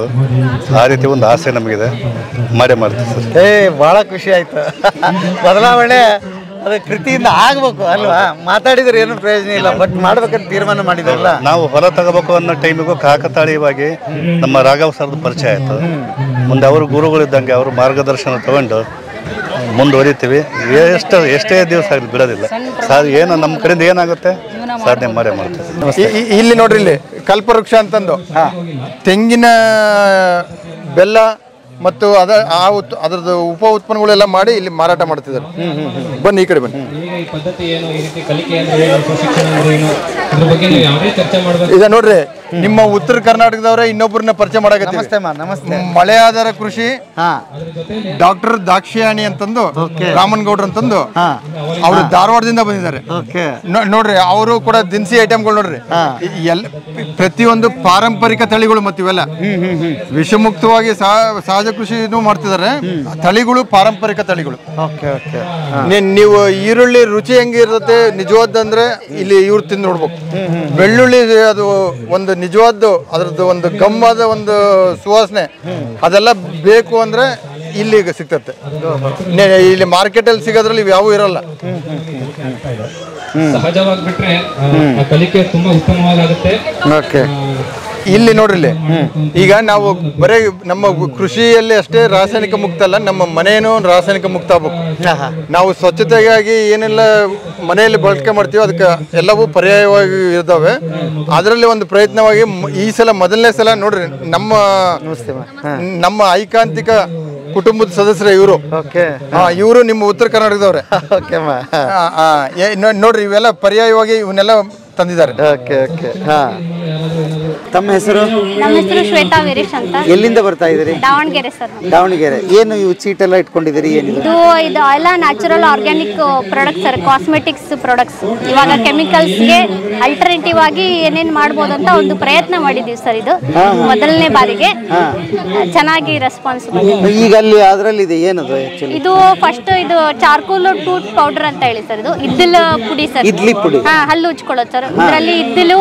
ಆ ರೀತಿ ಒಂದು ಆಸೆ ನಮಗಿದೆ, ಮಾಡ್ತೀವಿ ಸರ್. ಭಾಳ ಖುಷಿ ಆಯಿತು. ಬದಲಾವಣೆ ಅದು ಕೃತಿಯಿಂದ ಆಗಬೇಕು ಅಲ್ವಾ? ಮಾತಾಡಿದ್ರೆ ಏನು ಪ್ರಯೋಜನ ಇಲ್ಲ, ಬಟ್ ಮಾಡ್ಬೇಕಂತ ತೀರ್ಮಾನ ಮಾಡಿದ್ರಲ್ಲ. ನಾವು ಹೊಲ ತಗೋಬೇಕು ಅನ್ನೋ ಟೈಮಿಗೂ ಕಾಕತಾಳೀಯವಾಗಿ ನಮ್ಮ ರಾಘವ್ ಸರ್ದು ಪರಿಚಯ ಆಯಿತು. ಮುಂದೆ ಅವರು ಗುರುಗಳಿದ್ದಂಗೆ ಅವರು ಮಾರ್ಗದರ್ಶನ ತಗೊಂಡು ಮುಂದುವರಿತೀವಿ. ಎಷ್ಟೇ ದಿವಸ ಆಗಲಿ ಬಿಡೋದಿಲ್ಲ. ಏನು ನಮ್ಮ ಕಡೆಯಿಂದ ಏನಾಗುತ್ತೆ ಸಾಧನೆ ಮಾಡ್ತೀವಿ. ಇಲ್ಲಿ ನೋಡ್ರಿ, ಇಲ್ಲಿ ಕಲ್ಪವೃಕ್ಷ ಅಂತಂದು ತೆಂಗಿನ ಬೆಲ್ಲ ಮತ್ತು ಅದರದ್ದು ಉಪ ಉತ್ಪನ್ನಗಳೆಲ್ಲ ಮಾಡಿ ಇಲ್ಲಿ ಮಾರಾಟ ಮಾಡ್ತಿದ್ದಾರೆ. ಬನ್ನಿ, ಈ ಕಡೆ ಬನ್ನಿ. ಈಗ ನೋಡ್ರಿ, ನಿಮ್ಮ ಉತ್ತರ ಕರ್ನಾಟಕದವರೇ ಇನ್ನೊಬ್ಬರನ್ನ ಪರಿಚಯ ಮಾಡಕತ್ತೀವಿ. ನಮಸ್ತೆ. ಮಳೆ ಆಧಾರ ಕೃಷಿ ಡಾಕ್ಟರ್ ದಾಕ್ಷಾಯಣಿ ಅಂತಂದು ರಾಮನ್ಗೌಡ್ರ ಅಂತಂದು ಅವರು ಧಾರವಾಡದಿಂದ ಬಂದಿದ್ದಾರೆ. ನೋಡ್ರಿ, ಅವರು ಕೂಡ ದಿನಸಿ ಐಟಮ್ಗಳು ನೋಡ್ರಿ, ಪ್ರತಿಯೊಂದು ಪಾರಂಪರಿಕ ತಳಿಗಳು ಮತ್ತು ಇವೆಲ್ಲ ವಿಷಮುಕ್ತವಾಗಿ ಸಹಜ ಕೃಷಿ ಮಾಡ್ತಿದ್ದಾರೆ. ತಳಿಗಳು ಪಾರಂಪರಿಕ ತಳಿಗಳು. ನೀವು ಈರುಳ್ಳಿ ರುಚಿ ಹೆಂಗಿರುತ್ತೆ ನಿಜವಾದಂದ್ರೆ ಇಲ್ಲಿ ಇವ್ರು ತಿಂದು ನೋಡ್ಬೇಕು. ಬೆಳ್ಳುಳ್ಳಿ ಅದು ಒಂದು ನಿಜವಾದ್ದು ಅದರದ್ದು ಒಂದು ಗಮ್ಮದ ಒಂದು ಸುವಾಸನೆ ಅದೆಲ್ಲ ಬೇಕು ಅಂದ್ರೆ ಇಲ್ಲಿ ಸಿಗ್ತತೆ. ಇಲ್ಲಿ ಮಾರ್ಕೆಟಲ್ಲಿ ಸಿಗೋದ್ರಲ್ಲಿ ಇವು ಯಾವೂ ಇರಲ್ಲ. ಸಹಜವಾಗಿ ಬಿಟ್ರೆ ಕಲಿಕೆ ತುಂಬಾ ಉತ್ತಮವಾಗುತ್ತೆ. ಓಕೆ, ಇಲ್ಲಿ ನೋಡ್ರಿ, ಇಲ್ಲಿ ಈಗ ನಾವು ಬರೀ ನಮ್ಮ ಕೃಷಿಯಲ್ಲಿ ಅಷ್ಟೇ ರಾಸಾಯನಿಕ ಮುಕ್ತ ಅಲ್ಲ, ನಮ್ಮ ಮನೆಯೂ ರಾಸಾಯನಿಕ ಮುಕ್ತ ಆಗ್ಬೇಕು. ನಾವು ಸ್ವಚ್ಛತೆಗಾಗಿ ಏನೆಲ್ಲ ಮನೆಯಲ್ಲಿ ಬಳಕೆ ಮಾಡ್ತೀವಿ ಅದಕ್ಕೆ ಎಲ್ಲವೂ ಪರ್ಯಾಯವಾಗಿ ಇದ್ದಾವೆ. ಅದರಲ್ಲಿ ಒಂದು ಪ್ರಯತ್ನವಾಗಿ ಈ ಸಲ ಮೊದಲನೇ ಸಲ ನೋಡ್ರಿ, ನಮ್ಮ ಐಕಾಂತಿಕ ಕುಟುಂಬದ ಸದಸ್ಯರ ಇವರು ನಿಮ್ಮ ಉತ್ತರ ಕರ್ನಾಟಕದವ್ರೆ. ನೋಡ್ರಿ, ಇವೆಲ್ಲ ಪರ್ಯಾಯವಾಗಿ ಇವನ್ನೆಲ್ಲ ತಂದಿದ್ದಾರೆ. ತಮ್ಮ ಹೆಸರು? ನಮ್ಮ ಹೆಸರು ಶ್ವೇತಾ ವೀರೇಶ್ ಅಂತ. ಎಲ್ಲಿಂದ ಬರ್ತಾ ಇದ್ದೀರಿ? ದಾವಣಗೆರೆ ಸರ್. ದಾವಣಗೆರೆ. ಏನು ಇವು ಚೀಟ್ ಎಲ್ಲ ಇಟ್ಕೊಂಡಿದ್ದೀರಿ? ಏನಿದೆ ಇದು ಎಲ್ಲ natural organic product sir, cosmetics products. ಇವಾಗ ಕೆಮಿಕಲ್ಸ್ಗೆ ಅಲ್ಟರ್ನೇಟಿವ್ ಆಗಿ ಏನೇನು ಮಾಡ್ಬೋದು ಅಂತ ಒಂದು ಪ್ರಯತ್ನ ಮಾಡಿದ್ದೀವಿ ಸರ್. ಇದು ಮೊದಲನೇ ಬಾರಿಗೆ ಚೆನ್ನಾಗಿ ರೆಸ್ಪಾನ್ಸ್ ಬಂದಿದೆ. ಈಗ ಅಲ್ಲಿ ಅದರಲ್ಲಿ ಇದೆ ಏನದು ಆಕ್ಚುಲಿ? ಇದು ಫಸ್ಟ್ ಇದು ಚಾರ್ಕೋಲ್ ಟೂತ್ ಪೌಡರ್ ಅಂತ ಹೇಳಿ ಸರ್. ಇದು ಇದ್ದಿಲು ಪುಡಿ ಸರ್. ಇಡ್ಲಿ ಪುಡಿ. ಹಲ್ಲು ಉಜ್ಕೊಳ್ಳೋದು ಸರ್. ಇದರಲ್ಲಿ ಇದ್ದಿಲು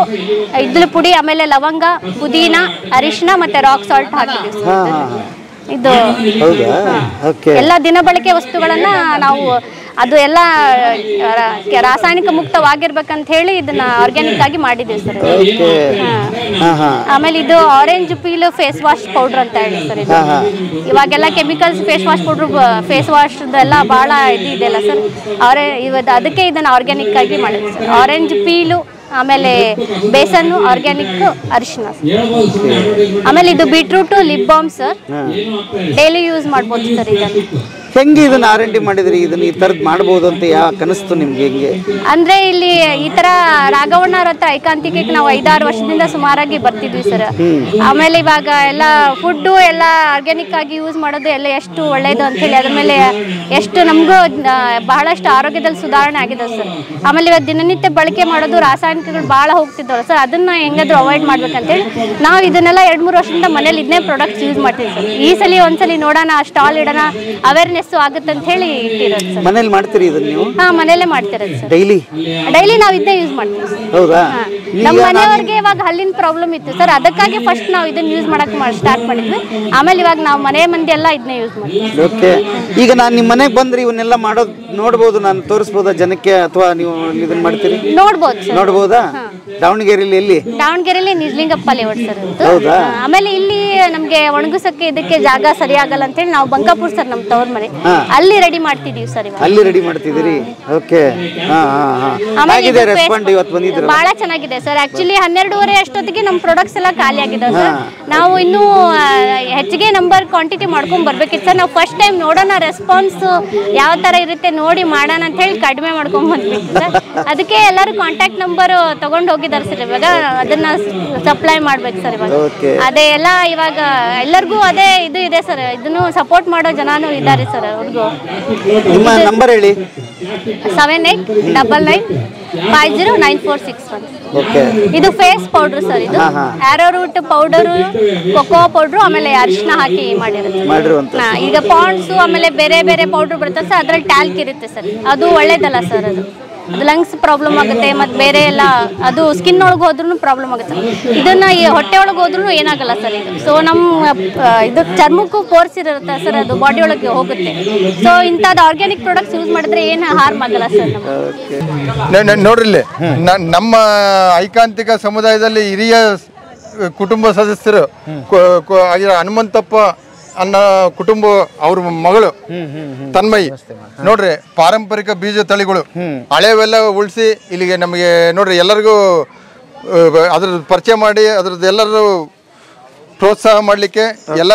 ಪುಡಿ, ಆಮೇಲೆ ಲವಂಗ, ಪುದೀನ, ಅರಿಶಿನ ಮತ್ತೆ ರಾಕ್ ಸಾಲ್ಟ್ ಹಾಕಿದ್ದೀವಿ ಸರ್. ಇದು ಎಲ್ಲ ದಿನಬಳಕೆ ವಸ್ತುಗಳನ್ನ ನಾವು ಅದು ಎಲ್ಲ ರಾಸಾಯನಿಕ ಮುಕ್ತವಾಗಿರ್ಬೇಕಂತ ಹೇಳಿ ಇದನ್ನ ಆರ್ಗ್ಯಾನಿಕ್ ಆಗಿ ಮಾಡಿದ್ದೀವಿ ಸರ್. ಆಮೇಲೆ ಇದು orange peel face wash powder ಅಂತ ಹೇಳಿ ಸರ್. ಇದು ಇವಾಗೆಲ್ಲ chemicals face wash powder, face wash ಎಲ್ಲ ಬಹಳ ಇದೆ ಅಲ್ಲ ಸರ್. ಅದಕ್ಕೆ ಇದನ್ನ ಆರ್ಗ್ಯಾನಿಕ್ ಆಗಿ ಮಾಡಿದ್ವಿ ಸರ್. ಆರೆಂಜ್ ಪೀಲು, ಆಮೇಲೆ ಬೇಸನ್ನು, ಆರ್ಗ್ಯಾನಿಕ್, ಅರಿಶಿನ. ಆಮೇಲೆ ಇದು beetroot lip balm sir. Daily use ಮಾಡ್ಬೋದು ಸರ್. ಇದನ್ನು ಹೆಂಗೆ ಇದನ್ನ R&D ಮಾಡಿದ್ರಿ? ಇದನ್ನ ಈ ತರದ್ ಮಾಡಬಹುದು ಅಂತ ಯಾಕೆ ಅನಿಸ್ತು ನಿಮ್ಗೆ? ಹೆಂಗೆ ಅಂದ್ರೆ ಇಲ್ಲಿ ಈ ತರ ರಾಘವಣ್ಣವ್ರ ಹತ್ರ ಐಕಾಂತಿಕಕ್ಕೆ ನಾವು 5-6 ವರ್ಷದಿಂದ ಸುಮಾರಾಗಿ ಬರ್ತಿದ್ವಿ ಸರ್. ಆಮೇಲೆ ಇವಾಗ ಎಲ್ಲ ಫುಡ್ ಎಲ್ಲ ಆರ್ಗ್ಯಾನಿಕ್ ಆಗಿ ಯೂಸ್ ಮಾಡೋದು ಎಲ್ಲ ಎಷ್ಟು ಒಳ್ಳೇದು ಅಂತ ಹೇಳಿ ಅದ್ರ ಮೇಲೆ ಎಷ್ಟು ನಮಗೂ ಬಹಳಷ್ಟು ಆರೋಗ್ಯದಲ್ಲಿ ಸುಧಾರಣೆ ಆಗಿದೆ ಸರ್. ಆಮೇಲೆ ಇವಾಗ ದಿನನಿತ್ಯ ಬಳಕೆ ಮಾಡೋದು ರಾಸಾಯನಿಕಗಳು ಬಹಳ ಹೋಗ್ತಿದ್ದವಲ್ಲ ಸರ್, ಅದನ್ನ ಹೆಂಗಾದ್ರೂ ಅವಾಯ್ಡ್ ಮಾಡ್ಬೇಕಂತೇಳಿ ನಾವು ಇದನ್ನೆಲ್ಲ 2-3 ವರ್ಷದಿಂದ ಮನೇಲಿ ಇದನ್ನೇ ಪ್ರಾಡಕ್ಟ್ಸ್ ಯೂಸ್ ಮಾಡ್ತೀವಿ ಸರ್. ಈ ಸಲ ಒಂದ್ಸಲಿ ನೋಡೋಣ, ಸ್ಟಾಲ್ ಇಡೋಣ, ಅವೇರ್ನೆಸ್ ಆಗುತ್ತೆ ಅಂತ ಹೇಳಿ ಇಟ್ಟಿರೋದು ಸರ್. ಮನೇಲಿ ಮಾಡ್ತೀರಿ ಇದನ್ನ ನೀವು? ಮನೇಲೆ ಮಾಡ್ತಿರೋದು ಸರ್. ಡೈಲಿ ನಾವು ಇದನ್ನೇ ಯೂಸ್ ಮಾಡ್ತೀವಿ ಸರ್. ಹೌದಾ? ನಮ್ಮ ಮನೆಯವ್ರಿಗೆ ಇವಾಗ ಹಲ್ಲಿನ ಪ್ರಾಬ್ಲಮ್ ಇತ್ತು ಸರ್, ಅದಕ್ಕಾಗಿ ಫಸ್ಟ್ ನಾವು ಇದನ್ನ ಯೂಸ್ ಮಾಡಕ್ ಸ್ಟಾರ್ಟ್ ಮಾಡಿದ್ವಿ. ಆಮೇಲೆ ಇವಾಗ ನಾವು ಮನೆ ಮಂದಿ ಎಲ್ಲ ಇದನ್ನೇ ಯೂಸ್ ಮಾಡ್ತೀವಿ. ಓಕೆ. ಈಗ ನಾನು ನಿಮ್ಮ ಮನೆಗೆ ಬಂದ್ರೆ ಇವನ್ನೆಲ್ಲ ಮಾಡೋದು ನೋಡ್ಬೋದು, ನಾನು ತೋರಿಸ್ಬೋದಾ ಜನಕ್ಕೆ, ಅಥವಾ ನೀವು ಇದನ್ನ ಮಾಡ್ತೀರಿ? ನೋಡ್ಬೋದು ಸರ್. ನೋಡ್ಬೋದಾ? ದಾವಣಗೆರೆಯಲ್ಲಿ ಎಲ್ಲಿ? ದಾವಣಗೆರೆಯಲ್ಲಿ ನಿಜಲಿಂಗಪ್ಪ ಲೇಔಟ್ ಸರ್. ಹೌದಾ? ಆಮೇಲೆ ಇಲ್ಲಿ ನಮ್ಗೆ ಒಣಗಿಸಕ್ಕೆ ಇದಕ್ಕೆ ಜಾಗ ಸರಿ ಆಗಲ್ಲ ಅಂತ ಹೇಳಿ ನಾವು ಬಂಕಾಪುರ್ ಸರ್, ನಮ್ಮ ತವ್ರ ಮನೆ, ಅಲ್ಲಿ ರೆಡಿ ಮಾಡ್ತಿದೀವಿ ಸರ್. ಅಲ್ಲಿ ರೆಡಿ ಮಾಡ್ತಿದ್ದೀರಿ? ಓಕೆ. ಬಹಳ ಚೆನ್ನಾಗಿದೆ ಸರ್. ಆಕ್ಚುಲಿ 12:30 ಅಷ್ಟೊತ್ತಿಗೆ ನಮ್ಮ ಪ್ರಾಡಕ್ಟ್ಸ್ ಎಲ್ಲ ಖಾಲಿ ಆಗಿದೆ ಸರ್. ನಾವು ಇನ್ನೂ ಹೆಚ್ಚಿಗೆ ನಂಬರ್ ಕ್ವಾಂಟಿಟಿ ಮಾಡ್ಕೊಂಡ್ ಬರ್ಬೇಕಿತ್ತು ಸರ್. ನಾವು ಫಸ್ಟ್ ಟೈಮ್ ನೋಡೋಣ ರೆಸ್ಪಾನ್ಸ್ ಯಾವ ತರ ಇರುತ್ತೆ ನೋಡಿ ಮಾಡೋಣ ಅಂತ ಹೇಳಿ ಕಡಿಮೆ ಮಾಡ್ಕೊಂಡ್ ಬಂದ್ಬಿಟ್ಟು ಸರ್. ಅದಕ್ಕೆ ಎಲ್ಲರೂ ಕಾಂಟ್ಯಾಕ್ಟ್ ನಂಬರ್ ತಗೊಂಡ್ ಹೋಗಿದ್ದಾರೆ ಸರ್. ಇವಾಗ ಅದನ್ನ ಸಪ್ಲೈ ಮಾಡ್ಬೇಕು ಸರ್. ಇವಾಗ ಅದೇ ಎಲ್ಲ ಇವಾಗ ಎಲ್ಲರಿಗೂ ಅದೇ ಇದು ಇದೆ ಸರ್. ಇದನ್ನು ಸಪೋರ್ಟ್ ಮಾಡೋ ಜನನು ಇದ್ದಾರೆ ಸರ್. ಅವ್ರಿಗೂ ನಿಮ್ಮ ನಂಬರ್ ಹೇಳಿ. 7899509461. ಇದು ಫೇಸ್ ಪೌಡರ್ ಸರ್. ಇದು arrowroot powder, cocoa powder, ಆಮೇಲೆ ಅರಿಶಿನ ಹಾಕಿ ಮಾಡಿರೋದು. ಈಗ ಪಾಂಡ್ಸ್ ಆಮೇಲೆ ಬೇರೆ ಬೇರೆ ಪೌಡರ್ ಬರುತ್ತೆ ಸರ್, ಅದ್ರಲ್ಲಿ ಟ್ಯಾಲ್ಕ್ ಇರುತ್ತೆ ಸರ್. ಅದು ಒಳ್ಳೇದಲ್ಲ ಸರ್. ಅದು ಲಂಗ್ಸ್ ಪ್ರಾಬ್ಲಮ್ ಆಗುತ್ತೆ, ಮತ್ತೆ ಬೇರೆ ಎಲ್ಲ ಅದು ಸ್ಕಿನ್ ಒಳಗೆ ಹೋದ್ರೂ ಪ್ರಾಬ್ಲಮ್ ಆಗುತ್ತೆ. ಇದನ್ನ ಈ ಹೊಟ್ಟೆ ಒಳಗೆ ಹೋದ್ರೂ ಏನಾಗಲ್ಲ ಸರ್. ಇದು ಸೊ ನಮ್ಮ ಇದು ಚರ್ಮಕ್ಕೂ ಪೋರ್ಸ್ ಇರುತ್ತೆ ಸರ್, ಅದು ಬಾಡಿ ಒಳಗೆ ಹೋಗುತ್ತೆ. ಸೊ ಇಂಥದ್ದು ಆರ್ಗ್ಯಾನಿಕ್ ಪ್ರಾಡಕ್ಟ್ಸ್ ಯೂಸ್ ಮಾಡಿದ್ರೆ ಏನು ಹಾರ್ಮ್ ಆಗಲ್ಲ ಸರ್. ನೋಡ್ರಿ, ನಮ್ಮ ಐಕಾಂತಿಕ ಸಮುದಾಯದಲ್ಲಿ ಹಿರಿಯ ಕುಟುಂಬ ಸದಸ್ಯರು ಹನುಮಂತಪ್ಪ ಅನ್ನೋ ಕುಟುಂಬ, ಅವ್ರ ಮಗಳು ತನ್ಮಯಿ ನೋಡ್ರಿ, ಪಾರಂಪರಿಕ ಬೀಜ ತಳಿಗಳು ಹಳೆವೆಲ್ಲ ಉಳಿಸಿ ಇಲ್ಲಿಗೆ ನಮಗೆ ನೋಡ್ರಿ ಎಲ್ಲರಿಗೂ ಅದ್ರದ್ದು ಪರಿಚಯ ಮಾಡಿ ಅದ್ರದ್ದು ಎಲ್ಲರೂ ಪ್ರೋತ್ಸಾಹ ಮಾಡಲಿಕ್ಕೆ, ಎಲ್ಲ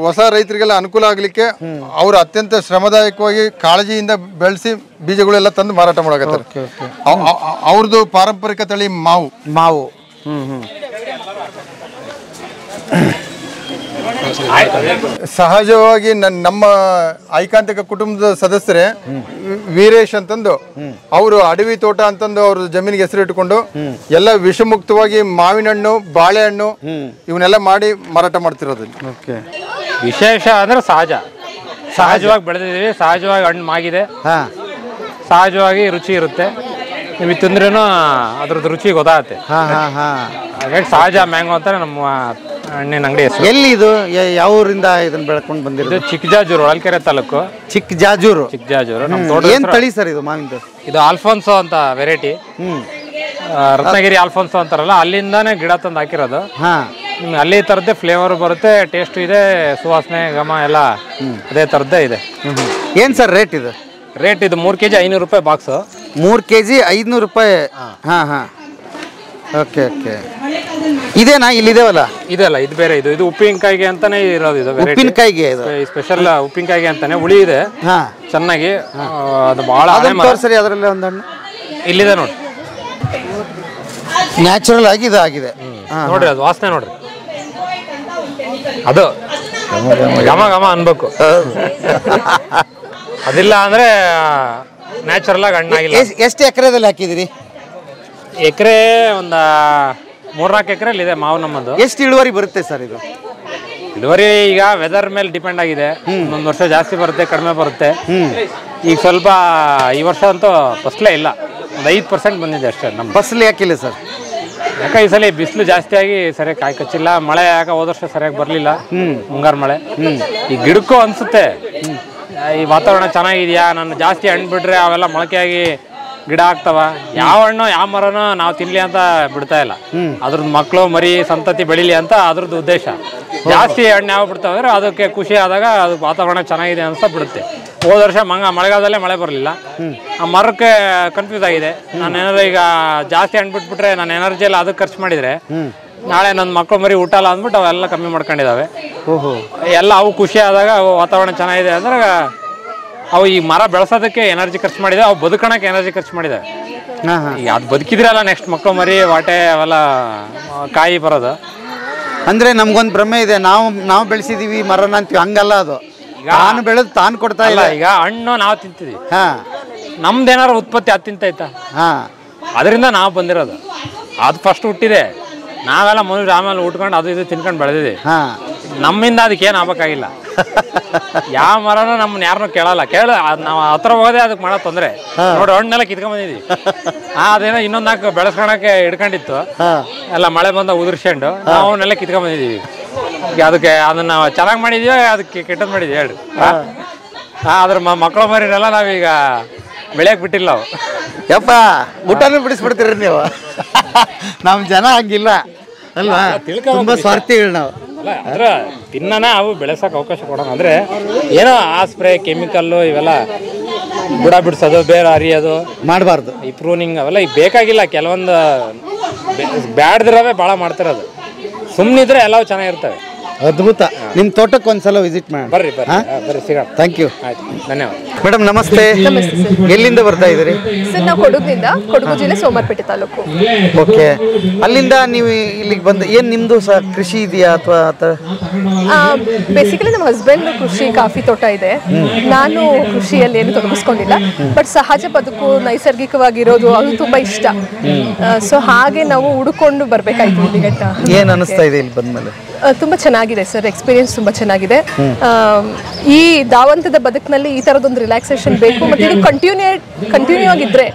ಹೊಸ ರೈತರಿಗೆಲ್ಲ ಅನುಕೂಲ ಆಗಲಿಕ್ಕೆ ಅವರು ಅತ್ಯಂತ ಶ್ರಮದಾಯಕವಾಗಿ ಕಾಳಜಿಯಿಂದ ಬೆಳೆಸಿ ಬೀಜಗಳೆಲ್ಲ ತಂದು ಮಾರಾಟ ಮಾಡಕತ್ತಾರೆ. ಅವ್ರದ್ದು ಪಾರಂಪರಿಕ ತಳಿ ಮಾವು. ಸಹಜವಾಗಿ ನಮ್ಮ ಐಕಾಂತಿಕ ಕುಟುಂಬದ ಸದಸ್ಯರೇ ವೀರೇಶ್ ಅಂತಂದು ಅವರು ಅಡವಿ ತೋಟ ಅಂತಂದು ಅವ್ರ ಜಮೀನಿಗೆ ಹೆಸರಿಟ್ಟುಕೊಂಡು ಎಲ್ಲ ವಿಷಮುಕ್ತವಾಗಿ ಮಾವಿನ ಹಣ್ಣು, ಬಾಳೆಹಣ್ಣು ಇವನ್ನೆಲ್ಲ ಮಾಡಿ ಮಾರಾಟ ಮಾಡ್ತಿರೋದು. ವಿಶೇಷ ಅಂದ್ರೆ ಸಹಜವಾಗಿ ಬೆಳೆದಿದ್ದೀವಿ, ಸಹಜವಾಗಿ ಹಣ್ಣು ಮಾಗಿದೆ, ಸಹಜವಾಗಿ ರುಚಿ ಇರುತ್ತೆ. ನೀವು ತಿಂದ್ರೂ ಅದ್ರದ್ದು ರುಚಿ ಗೊತ್ತಾಗುತ್ತೆ. ಹಾಗಾಗಿ ಸಹಜ ಮ್ಯಾಂಗೋ ಅಂತ ನಮ್ಮ ಹಣ್ಣಿನ ಅಂಗಡಿ ಹೆಸರು. ಎಲ್ಲಿ ಇದು? ಯಾವ ಊರಿಂದ ಇದನ್ನ ಬೆಳ್ಕೊಂಡು ಬಂದಿರೋದು? ಚಿಕ್ಕಜಾಜೂರು, ಹೊಳಲ್ಕೆರೆ ತಾಲೂಕು. ಚಿಕ್ಕಜಾಜೂರು. ನಮ್ಮ ತೋಟ ಏನ್ ತಳಿ ಸರ್ ಇದು ಮಾವಿಂದು? ಇದು ಆಲ್ಫೋನ್ಸೋ ಅಂತ ವೆರೈಟಿ. ರತ್ನಗಿರಿ ಆಲ್ಫೋನ್ಸೋ ಅಂತಾರಲ್ಲ, ಅಲ್ಲಿಂದಾನೇ ಗಿಡ ತಂದು ಹಾಕಿರೋದು. ನಿಮ್ಗೆ ಅಲ್ಲಿ ತರದ್ದೇ ಫ್ಲೇವರ್ ಬರುತ್ತೆ, ಟೇಸ್ಟ್ ಇದೆ, ಸುವಾಸನೆ ಘಮ ಎಲ್ಲ ಅದೇ ತರದ್ದೇ ಇದೆ. ಏನ್ ಸರ್ ರೇಟ್ ಇದು? ರೇಟ್ ಇದು 3 kg 500 ರೂಪಾಯಿ ಬಾಕ್ಸ್. 3 kg 500 ರೂಪಾಯಿ. ಓಕೆ. ಇದೇನಾ ಇಲ್ಲಿದೇವಲ್ಲ? ಇದೆಲ್ಲ ಇದು ಬೇರೆ. ಇದು ಉಪ್ಪಿನಕಾಯಿಗೆ ಅಂತಾನೆ ಇರೋದು. ಇದು ಉಪ್ಪಿನಕಾಯಿಗೆ ಸ್ಪೆಷಲ್ ಉಪ್ಪಿನಕಾಯಿಗೆ ಅಂತಾನೆ. ಹುಳಿ ಇದೆ ಚೆನ್ನಾಗಿ. ಅದು ಬಹಳ ಸರಿ. ಅದರಲ್ಲೇ ಒಂದು ಹಣ್ಣು ಇಲ್ಲಿದೆ ನೋಡಿ. ನ್ಯಾಚುರಲ್ ಆಗಿ ಇದಾಗಿದೆ. ನೋಡ್ರಿ ಅದು ವಾಸನೆ ನೋಡ್ರಿ, ಅದು ಘಮ ಘಮ ಅನ್ಬೇಕು. ಅದಿಲ್ಲ ಅಂದ್ರೆ ನ್ಯಾಚುರಲ್ ಆಗಿ ಹಣ್ಣಾಗಿಲ್ಲ. ಎಷ್ಟು ಎಕರೆದಲ್ಲಿ ಹಾಕಿದಿರಿ? ಎಕರೆ ಒಂದು 3-4 ಎಕರೆಯಲ್ಲಿ ಇದೆ ಮಾವು ನಮ್ಮದು. ಎಷ್ಟು ಇಳುವರಿ ಬರುತ್ತೆ ಸರ್ ಇದು? ಇಳುವರಿ ಈಗ ವೆದರ್ ಮೇಲೆ ಡಿಪೆಂಡ್ ಆಗಿದೆ. ಒಂದೊಂದು ವರ್ಷ ಜಾಸ್ತಿ ಬರುತ್ತೆ, ಕಡಿಮೆ ಬರುತ್ತೆ. ಈಗ ಸ್ವಲ್ಪ ಈ ವರ್ಷ ಅಂತೂ ಫಸಲೇ ಇಲ್ಲ, ಒಂದು 5% ಬಂದಿದೆ ಅಷ್ಟೇ. ನಮ್ಮ ಫಸಲು ಯಾಕಿಲ್ಲ ಸರ್? ಯಾಕೆ ಈ ಸಲ ಬಿಸಿಲು ಜಾಸ್ತಿ ಆಗಿ ಸರಿಯಾಗಿ ಕಾಯಿ ಕಚ್ಚಿಲ್ಲ. ಮಳೆ ಯಾಕೆ ಹೋದ ವರ್ಷ ಸರಿಯಾಗಿ ಬರಲಿಲ್ಲ, ಮುಂಗಾರು ಮಳೆ. ಈ ಗಿಡಕ್ಕೂ ಅನಿಸುತ್ತೆ ಈ ವಾತಾವರಣ ಚೆನ್ನಾಗಿದೆಯಾ, ನಾನು ಜಾಸ್ತಿ ಹಣ್ಣು ಬಿಟ್ರೆ ಅವೆಲ್ಲ ಮೊಳಕೆಯಾಗಿ ಗಿಡ ಆಗ್ತಾವ. ಯಾವ ಹಣ್ಣು ಯಾವ ಮರನೋ ನಾವು ತಿನ್ಲಿ ಅಂತ ಬಿಡ್ತಾ ಇಲ್ಲ. ಅದ್ರದ್ದು ಮಕ್ಕಳು ಮರಿ ಸಂತತಿ ಬೆಳಿಲಿ ಅಂತ ಅದ್ರದ್ದು ಉದ್ದೇಶ. ಜಾಸ್ತಿ ಹಣ್ಣು ಯಾವ ಬಿಡ್ತಾವೆ ಅಂದ್ರೆ ಅದಕ್ಕೆ ಖುಷಿ ಆದಾಗ ಅದು ವಾತಾವರಣ ಚೆನ್ನಾಗಿದೆ ಅನ್ಸ್ತಾ ಬಿಡುತ್ತೆ. ಹೋದ ವರ್ಷ ಮಳೆಗಾಲದಲ್ಲೇ ಮಳೆ ಬರಲಿಲ್ಲ, ಆ ಮರಕ್ಕೆ ಕನ್ಫ್ಯೂಸ್ ಆಗಿದೆ. ನಾನು ಏನಾದ್ರು ಈಗ ಜಾಸ್ತಿ ಹಣ್ಣು ಬಿಟ್ಬಿಟ್ರೆ ನಾನು ಎನರ್ಜಿ ಎಲ್ಲ ಅದಕ್ಕೆ ಖರ್ಚು ಮಾಡಿದರೆ ನಾಳೆ ನನ್ನ ಮಕ್ಕಳು ಮರಿ ಊಟ ಅಲ್ಲ ಅಂದ್ಬಿಟ್ಟು ಅವೆಲ್ಲ ಕಮ್ಮಿ ಮಾಡ್ಕೊಂಡಿದ್ದಾವೆ. ಎಲ್ಲ ಅವು ಖುಷಿ ಆದಾಗ ಅವು ವಾತಾವರಣ ಚೆನ್ನಾಗಿದೆ ಅಂದ್ರೆ ಅವು ಈ ಮರ ಬೆಳೆಸೋದಕ್ಕೆ ಎನರ್ಜಿ ಖರ್ಚು ಮಾಡಿದೆ, ಅವು ಬದುಕಣಕ್ಕೆ ಎನರ್ಜಿ ಖರ್ಚು ಮಾಡಿದೆ. ಈಗ ಅದು ಬದುಕಿದ್ರಲ್ಲ ನೆಕ್ಸ್ಟ್ ಮಕ್ಕಳು ಮರಿ ವಾಟೆ ಅವೆಲ್ಲ ಕಾಯಿ ಬರೋದು. ಅಂದ್ರೆ ನಮ್ಗೊಂದು ಭ್ರಮೆ ಇದೆ, ನಾವು ಬೆಳೆಸಿದೀವಿ ಮರನ ಅಂತೀವಿ, ಹಂಗಲ್ಲ. ಅದು ತಾನು ಬೆಳೆದು ತಾನು ಕೊಡ್ತಾ ಇಲ್ಲ. ಈಗ ಹಣ್ಣು ನಾವು ತಿಂತೀವಿ, ನಮ್ದೇನಾರು ಉತ್ಪತ್ತಿ ಅದು ತಿಂತೈತಾ? ಅದರಿಂದ ನಾವು ಬಂದಿರೋದು, ಅದು ಫಸ್ಟ್ ಹುಟ್ಟಿದೆ. ನಾವೆಲ್ಲ ಮನುಷ್ಯರು ಆಮೇಲೆ ಉಟ್ಕೊಂಡು ಅದು ಇದು ತಿನ್ಕೊಂಡು ಬೆಳೆದಿದೆ. ನಮ್ಮಿಂದ ಅದಕ್ಕೆ ಏನು ಆಗ್ಬೇಕಾಗಿಲ್ಲ. ಯಾವ ಮರನೂ ನಮ್ಮನ್ನ ಯಾರನ್ನೂ ಕೇಳಲ್ಲ. ನಾವು ಹತ್ರ ಹೋಗೋದೇ ಅದಕ್ಕೆ ಮಾಡೋ ತೊಂದರೆ. ನೋಡಿ ಹಣ್ಣೆಲ್ಲ ಕಿತ್ಕೊಂಡ್ ಬಂದಿದ್ವಿ. ಅದೇನೋ ಇನ್ನೊಂದು ನಾಲ್ಕು ಬೆಳೆಸ್ಕೊಳಕ್ಕೆ ಹಿಡ್ಕೊಂಡಿತ್ತು, ಎಲ್ಲ ಮಳೆ ಬಂದ ಉದುರ್ಸ್ಕೊಂಡು ನಾವು ಅವನ್ನೆಲ್ಲ ಕಿತ್ಕೊಂಡ್ ಬಂದಿದ್ದೀವಿ. ಅದಕ್ಕೆ ಅದನ್ನ ಚೆನ್ನಾಗಿ ಮಾಡಿದೀವಿ, ಅದಕ್ಕೆ ಕೆಟ್ಟದ್ದು ಮಾಡಿದ್ವಿ ಹೇಳಿ. ಅದ್ರ ಮಕ್ಕಳು ಮರಿನೆಲ್ಲ ನಾವೀಗ ಬೆಳೆಯಕ್ ಬಿಟ್ಟಿಲ್ಲ. ನಾವು ಯಪ್ಪ ಊಟನೂ ಬಿಡಿಸ್ಬಿಡ್ತೀರಿ ನೀವು. ನಮ್ಮ ಜನ ಹಂಗಿಲ್ಲ ಅಲ್ವಾ, ತುಂಬಾ ಸ್ವಾರ್ಥಿಗಳು ನಾವು. ಅಂದ್ರೆ ತಿನ್ನನ ಅವು ಬೆಳೆಸೋಕೆ ಅವಕಾಶ ಕೊಡೋಣ. ಅಂದ್ರೆ ಏನೋ ಆ ಸ್ಪ್ರೇ ಕೆಮಿಕಲ್ಲು ಇವೆಲ್ಲ ಬುಡ ಬಿಡಿಸೋದು, ಬೇರೆ ಹರಿಯೋದು ಮಾಡಬಾರ್ದು. ಈ ಪ್ರೂನಿಂಗ್ ಅವೆಲ್ಲ ಈಗ ಬೇಕಾಗಿಲ್ಲ. ಕೆಲವೊಂದು ಬ್ಯಾಡ್ದಿರೋವೇ ಭಾಳ ಮಾಡ್ತಿರೋದು. ಸುಮ್ಮನಿದ್ರೆ ಎಲ್ಲವೂ ಚೆನ್ನಾಗಿರ್ತವೆ. ಅದ್ಭುತ. ನಿಮ್ಮ ತೋಟಕ್ಕೆ ಒಂದ್ಸಲ ವಿಸಿಟ್ ಮಾಡಿ. ಬರ್ರಿ ಸಿಗೋಣ. Thank you. ಆಯ್ತು, ಧನ್ಯವಾದ ಮೇಡಮ್. ನಮಸ್ತೆ. ಎಲ್ಲಿಂದ ಬರ್ತಾ ಇದ್ದೀರಿ? ಸರ್ ನಾವು ಕೊಡಗಿನಿಂದ, ಕೊಡಗು ಜಿಲ್ಲೆ ಸೋಮವಾರಪೇಟೆ ತಾಲೂಕು. ಓಕೆ. ಅಲ್ಲಿಂದ ನೀವು ಇಲ್ಲಿಗೆ ಬಂದ ಏನು ನಿಮ್ಮದು ಸಹ ಕೃಷಿ ಇದೆಯಾ ಅಥವಾ ಬೇಸಿಕಲಿ ನಮ್ಮ ಹಸ್ಬೆಂಡ್ ಕೃಷಿ ಕಾಫಿ ತೋಟ ಇದೆ. ನಾನು ಕೃಷಿಯಲ್ಲಿ ಏನು ತೊಡಗಿಸ್ಕೊಂಡಿಲ್ಲ, ಬಟ್ ಸಹಜ ಬದುಕು ನೈಸರ್ಗಿಕವಾಗಿರೋದು ಅದು ತುಂಬ ಇಷ್ಟ. ಸೊ ಹಾಗೆ ನಾವು ಹುಡುಕೊಂಡು ಬರಬೇಕಾಯ್ತು ಇಲ್ಲಿಗೆ. ಏನು ಅನಿಸ್ತಾ ಇದೆ ಇಲ್ಲಿ ಬಂದಮೇಲೆ? ತುಂಬ ಚೆನ್ನಾಗಿದೆ ಸರ್, ಎಕ್ಸ್ಪೀರಿಯನ್ಸ್ ತುಂಬ ಚೆನ್ನಾಗಿದೆ. ಈ ಧಾವಂತದ ಬದುಕಿನಲ್ಲಿ ಈ ಥರದೊಂದು ರಿಲ್ಯಾಕ್ಸೇಷನ್ ಬೇಕು, ಮತ್ತು ಇದು ಕಂಟಿನ್ಯೂ ಆಗಿದ್ರೆ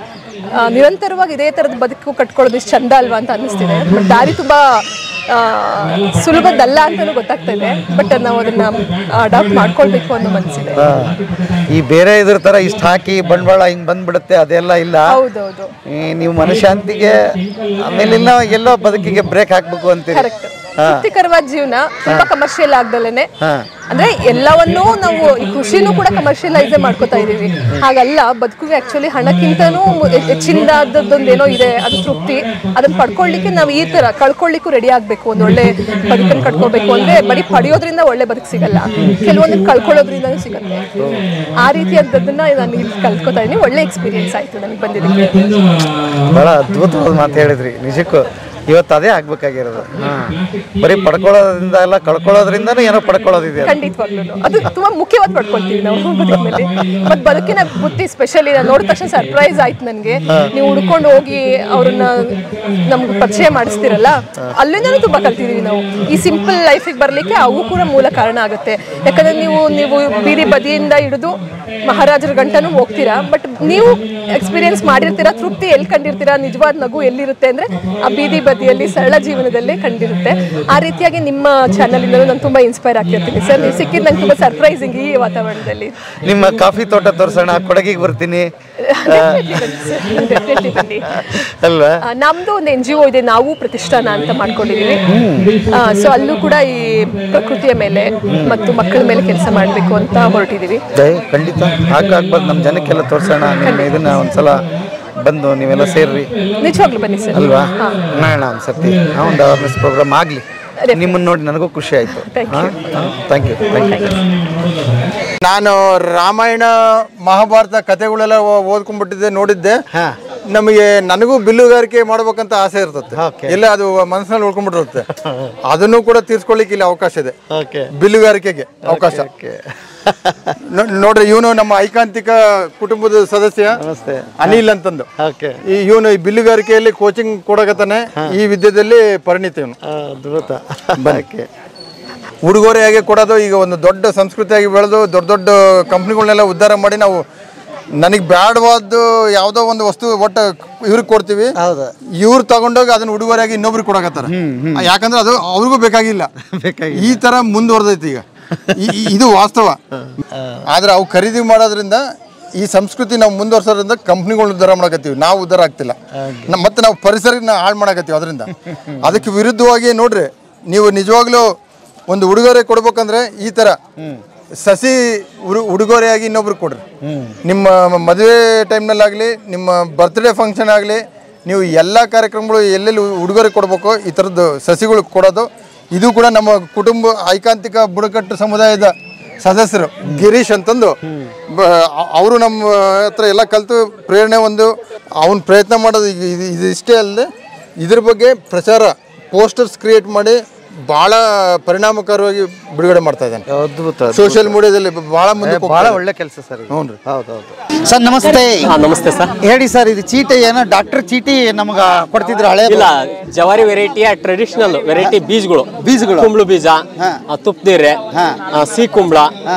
ನಿರಂತರವಾಗಿ ಇದೇ ಥರದ ಬದುಕು ಕಟ್ಕೊಳ್ಳೋದು ಇಷ್ಟು ಚಂದ ಅಲ್ವಾ ಅಂತ ಅನ್ನಿಸ್ತಿದೆ. ಬಟ್ ದಾರಿ ತುಂಬ ಸುಲಭದಲ್ಲ ಅಂತಲೂ ಗೊತ್ತಾಗ್ತಾ ಇದೆ, ಬಟ್ ನಾವು ಅದನ್ನ ಅಡಾಪ್ಟ್ ಮಾಡ್ಕೊಳ್ಬೇಕು ಅನ್ನೋ ಮನಸ್ಸಿದೆ. ಈ ಬೇರೆ ಇದ್ರ ತರ ಇಷ್ಟ ಹಾಕಿ ಬಂಡವಾಳ ಹಿಂಗ್ ಬಂದ್ಬಿಡುತ್ತೆ, ಅದೆಲ್ಲ ಇಲ್ಲ. ಹೌದೌದು. ನೀವು ಮನಶಾಂತಿಗೆ ಆಮೇಲೆ ಎಲ್ಲೋ ಬದುಕಿಗೆ ಬ್ರೇಕ್ ಹಾಕ್ಬೇಕು ಅಂತೀರಿ. ತೃಪ್ತಿಕರವಾದ ಜೀವನ, ತುಂಬಾ ಕಮರ್ಷಿಯಲ್ ಆಗ್ದಲೇನೆ. ಅಂದ್ರೆ ಎಲ್ಲವನ್ನೂ ನಾವು ಈ ಕೃಷಿನೂ ಕೂಡ ಕಮರ್ಷಿಯಲೈಸ್ ಮಾಡ್ಕೋತಾ ಇದೀವಿ. ಹಾಗಲ್ಲ, ಬದುಕಿಗೆ ಆಕ್ಚುಲಿ ಹಣಕ್ಕಿಂತನೂ ಹೆಚ್ಚಿನದೊಂದೇನೋ ಇದೆ, ಅದು ತೃಪ್ತಿ. ಅದನ್ನ ಪಡ್ಕೊಳ್ಳಿಕ್ಕೆ ನಾವು ಈ ತರ ಕಳ್ಕೊಳ್ಳಿಕ್ಕೂ ರೆಡಿ ಆಗ್ಬೇಕು. ಒಂದ್ ಒಳ್ಳೆ ಬದುಕನ್ನು ಕಟ್ಕೋಬೇಕು ಅಂದ್ರೆ ಬರೀ ಪಡೆಯೋದ್ರಿಂದ ಒಳ್ಳೆ ಬದುಕು ಸಿಗಲ್ಲ, ಕೆಲವೊಂದನ್ನು ಕಳ್ಕೊಳ್ಳೋದ್ರಿಂದನೂ ಸಿಗುತ್ತೆ. ಆ ರೀತಿಯಾದದನ್ನ ನಾನು ಇಲ್ಲಿ ಕಲ್ತ್ಕೋತಾ ಇದೀನಿ. ಒಳ್ಳೆ ಎಕ್ಸ್ಪೀರಿಯನ್ಸ್ ಆಯ್ತು ನನಗೆ ಬಂದಿದ್ದೀನಿ. ಬಹಳ ಅದ್ಭುತವಾದ ಮಾತು ಹೇಳಿದ್ರಿ. ನಿಜಕ್ಕೂ ಇವತ್ತು ಅದೇ ಆಗ್ಬೇಕಾಗಿರೋದು. ಬರೀ ಪಡ್ಕೊಳ್ಳೋದ್ರಿಂದ ಎಲ್ಲ ಕಳ್ಕೊಳ್ಳೋದ್ರಿಂದನೂ ಏನೋ ಪಡ್ಕೊಳ್ಳೋದಿದೆ. ಖಂಡಿತವಾಗ್ಲೂ ಅದು ತುಂಬಾ ಮುಖ್ಯವಾದ ಪಡ್ಕೊಳ್ತೀವಿ ನಾವು ಬದುಕಿನಲ್ಲಿ. ಮತ್ತೆ ಬದುಕಿನ ಬುದ್ಧಿ ಸ್ಪೆಷಲಿ ನೋಡಿದ ತಕ್ಷಣ ಸರ್ಪ್ರೈಸ್ ಆಯ್ತು ನನಗೆ. ನೀವು ಹುಡ್ಕೊಂಡು ಹೋಗಿ ಅವ್ರನ್ನ ನಮ್ಗೆ ಪರಿಚಯ ಮಾಡಿಸ್ತಿರಲ್ಲ, ಅಲ್ಲಿಂದನೂ ತುಂಬಾ ಕಲ್ತಿದೀವಿ ನಾವು. ಈ ಸಿಂಪಲ್ ಲೈಫಿಗೆ ಬರ್ಲಿಕ್ಕೆ ಅವು ಕೂಡ ಮೂಲ ಕಾರಣ ಆಗುತ್ತೆ. ಯಾಕಂದ್ರೆ ನೀವು ಬೀದಿ ಬದಿಯಿಂದ ಹಿಡಿದು ಮಹಾರಾಜರ ಗಂಟನೂ ಹೋಗ್ತೀರಾ, ಬಟ್ ನೀವು ಎಕ್ಸ್ಪೀರಿಯನ್ಸ್ ಮಾಡಿರ್ತೀರಾ, ತೃಪ್ತಿ ಎಲ್ಲಿ ಕಂಡಿರ್ತೀರಾ, ನಿಜವಾದ ನಗು ಎಲ್ಲಿರುತ್ತೆ ಅಂದ್ರೆ ಆ ಬೀದಿ ಬದಿಯಲ್ಲಿ ಸರಳ ಜೀವನದಲ್ಲೇ ಕಂಡಿರುತ್ತೆ. ಆ ರೀತಿಯಾಗಿ ನಿಮ್ಮ ಚಾನಲ್ ಇಂದ ನಾನು ತುಂಬಾ ಇನ್ಸ್ಪೈರ್ ಆಗ್ತಿರ್ತೀನಿ ಸರ್. ನೀವು ಸಿಕ್ಕಿದ್ದು ನಂಗೆ ತುಂಬಾ ಸರ್ಪ್ರೈಸಿಂಗ್ ಈ ವಾತಾವರಣದಲ್ಲಿ. ನಿಮ್ಮ ಕಾಫಿ ತೋಟ ತೋರಿಸೋಣ, ಕೊಡಗಿಗೆ ಬರ್ತೀನಿ ಅಲ್ವಾ? ನಮ್ದು ಒಂದು NGO ಇದೆ, ನಾವು ಪ್ರತಿಷ್ಠಾನ ಅಂತ ಮಾಡ್ಕೊಂಡಿದೀವಿ. ಸೊ ಅಲ್ಲೂ ಕೂಡ ಈ ಪ್ರಕೃತಿಯ ಮೇಲೆ ಮತ್ತು ಮಕ್ಕಳ ಮೇಲೆ ಕೆಲಸ ಮಾಡಬೇಕು ಅಂತ ಹೊರಟಿದೀವಿ. ಖಂಡಿತ ಹಾಕ್ಬಾರ್ದು, ನಮ್ಮ ಜನಕ್ಕೆಲ್ಲ ತೋರಿಸೋಣ. ಇದನ್ನ ಒಂದ್ಸಲ ಬಂದು ನೀವೆಲ್ಲ ಸೇರ್ರಿ. ನಿಜವಾಗ್ಲೂ ಬನ್ನಿ ಸರ್ ಅಲ್ವಾ? ಮಾಡೋಣ ಒಂದ್ಸತಿ, ಒಂದು ಅವೇರ್ನೆಸ್ ಪ್ರೋಗ್ರಾಮ್ ಆಗಲಿ. ನಿಮ್ಮನ್ನು ನೋಡಿ ನನಗೂ ಖುಷಿ ಆಯಿತು. Thank you. ನಾನು ರಾಮಾಯಣ ಮಹಾಭಾರತ ಕಥೆಗಳೆಲ್ಲ ಓದ್ಕೊಂಡ್ಬಿಟ್ಟಿದ್ದೆ, ನೋಡಿದ್ದೆ. ನನಗೂ ಬಿಲ್ಲುಗಾರಿಕೆ ಮಾಡ್ಬೇಕಂತ ಆಸೆ ಇರ್ತದೆ, ಇಲ್ಲ ಅದು ಮನಸ್ಸಿನಲ್ಲಿ ಉಳ್ಕೊಂಡ್ಬಿಟ್ಟಿರುತ್ತೆ. ಅದನ್ನು ಕೂಡ ತೀರ್ಸ್ಕೊಳ್ಳಿಕ್ಕೆ ಇಲ್ಲಿ ಅವಕಾಶ ಇದೆ, ಬಿಲ್ಲುಗಾರಿಕೆಗೆ ಅವಕಾಶ. ನೋಡ್ರಿ, ಇವನು ನಮ್ಮ ಐಕಾಂತಿಕ ಕುಟುಂಬದ ಸದಸ್ಯ ಅನಿಲ್ ಅಂತಂದು. ಇವನು ಈ ಬಿಲ್ಲುಗಾರಿಕೆಯಲ್ಲಿ ಕೋಚಿಂಗ್ ಕೊಡಕತ್ತಾನೆ, ಈ ವಿದ್ಯೆಯಲ್ಲಿ ಪರಿಣಿತ ಇವನು. ಉಡುಗೊರೆಯಾಗಿ ಕೊಡೋದು ಈಗ ಒಂದು ದೊಡ್ಡ ಸಂಸ್ಕೃತಿಯಾಗಿ ಬೆಳೆದು ದೊಡ್ಡ ದೊಡ್ಡ ಕಂಪ್ನಿಗಳನ್ನೆಲ್ಲ ಉದ್ಧಾರ ಮಾಡಿ ನಾವು ನನಗೆ ಬ್ಯಾಡವಾದ್ದು ಯಾವುದೋ ಒಂದು ವಸ್ತು ಒಟ್ಟು ಇವ್ರಿಗೆ ಕೊಡ್ತೀವಿ, ಇವ್ರು ತಗೊಂಡೋಗಿ ಅದನ್ನ ಉಡುಗೊರೆಯಾಗಿ ಇನ್ನೊಬ್ರಿಗೆ ಕೊಡಕತ್ತಾರೆ. ಯಾಕಂದ್ರೆ ಅದು ಅವ್ರಿಗೂ ಬೇಕಾಗಿಲ್ಲ, ಈ ತರ ಮುಂದುವರೆದೈತಿ ಈಗ. ಇದು ವಾಸ್ತವ. ಆದ್ರೆ ಅವು ಖರೀದಿ ಮಾಡೋದ್ರಿಂದ ಈ ಸಂಸ್ಕೃತಿ ನಾವು ಮುಂದುವರ್ಸೋದ್ರಿಂದ ಕಂಪ್ನಿಗಳನ್ನ ಉದ್ಧಾರ ಮಾಡಕತ್ತೀವಿ, ನಾವು ಉದ್ಧಾರ ಆಗ್ತಿಲ್ಲ. ಮತ್ತೆ ನಾವು ಪರಿಸರನ ಹಾಳು ಮಾಡಕತ್ತೀವಿ ಅದರಿಂದ. ಅದಕ್ಕೆ ವಿರುದ್ಧವಾಗಿ ನೋಡ್ರಿ, ನೀವು ನಿಜವಾಗ್ಲೂ ಒಂದು ಉಡುಗೊರೆ ಕೊಡ್ಬೇಕಂದ್ರೆ ಈ ತರ ಸಸಿ ಉಡುಗೊರೆಯಾಗಿ ಇನ್ನೊಬ್ರಿಗೆ ಕೊಡ್ರಿ. ನಿಮ್ಮ ಮದುವೆ ಟೈಮ್ನಲ್ಲಾಗಲಿ, ನಿಮ್ಮ ಬರ್ತ್ಡೇ ಫಂಕ್ಷನ್ ಆಗಲಿ, ನೀವು ಎಲ್ಲ ಕಾರ್ಯಕ್ರಮಗಳು ಎಲ್ಲೆಲ್ಲಿ ಉಡುಗೊರೆ ಕೊಡಬೇಕು ಈ ಥರದ್ದು ಸಸಿಗಳು ಕೊಡೋದು. ಇದು ಕೂಡ ನಮ್ಮ ಕುಟುಂಬ ಐಕಾಂತಿಕ ಬುಡಕಟ್ಟು ಸಮುದಾಯದ ಸದಸ್ಯರು ಗಿರೀಶ್ ಅಂತಂದು ಅವರು ನಮ್ಮ ಹತ್ರ ಎಲ್ಲ ಕಲಿತು ಪ್ರೇರಣೆ ಒಂದು ಅವನು ಪ್ರಯತ್ನ ಮಾಡೋದು. ಇದಿಷ್ಟೇ ಅಲ್ಲದೆ ಇದ್ರ ಬಗ್ಗೆ ಪ್ರಚಾರ ಪೋಸ್ಟರ್ಸ್ ಕ್ರಿಯೇಟ್ ಮಾಡಿ ಬಹಳ ಪರಿಣಾಮಕಾರವಾಗಿ ಬಿಡುಗಡೆ ಮಾಡ್ತಾ ಇದ್ದಾನೆ. ಅದ್ಭುತ. ಸೋಷಿಯಲ್ ಮೀಡಿಯಾದಲ್ಲಿ ಬಹಳ ಮುಂದೆ ಬಹಳ ಒಳ್ಳೆ ಕೆಲಸ ಸರ್. ಹೌದು ಹೌದೌದು. ಸರ್ ನಮಸ್ತೆ. ನಮಸ್ತೆ ಸರ್. ಹೇಳಿ ಸರ್, ಇದು ಚೀಟಿ ಏನೋ ಡಾಕ್ಟರ್ ಚೀಟಿ ನಮ್ಗೆ ಕೊಡ್ತಿದ್ರು ಹಳೆ? ಇಲ್ಲ, ಜವಾರಿ ವೆರೈಟಿಯ ಟ್ರೆಡಿಷನಲ್ ವೆರೈಟಿ ಬೀಜಗಳು, ಕುಂಬಳು ಬೀಜ, ತುಪ್ಪದೀರೆ, ಸಿಹಿ ಕುಂಬಳ,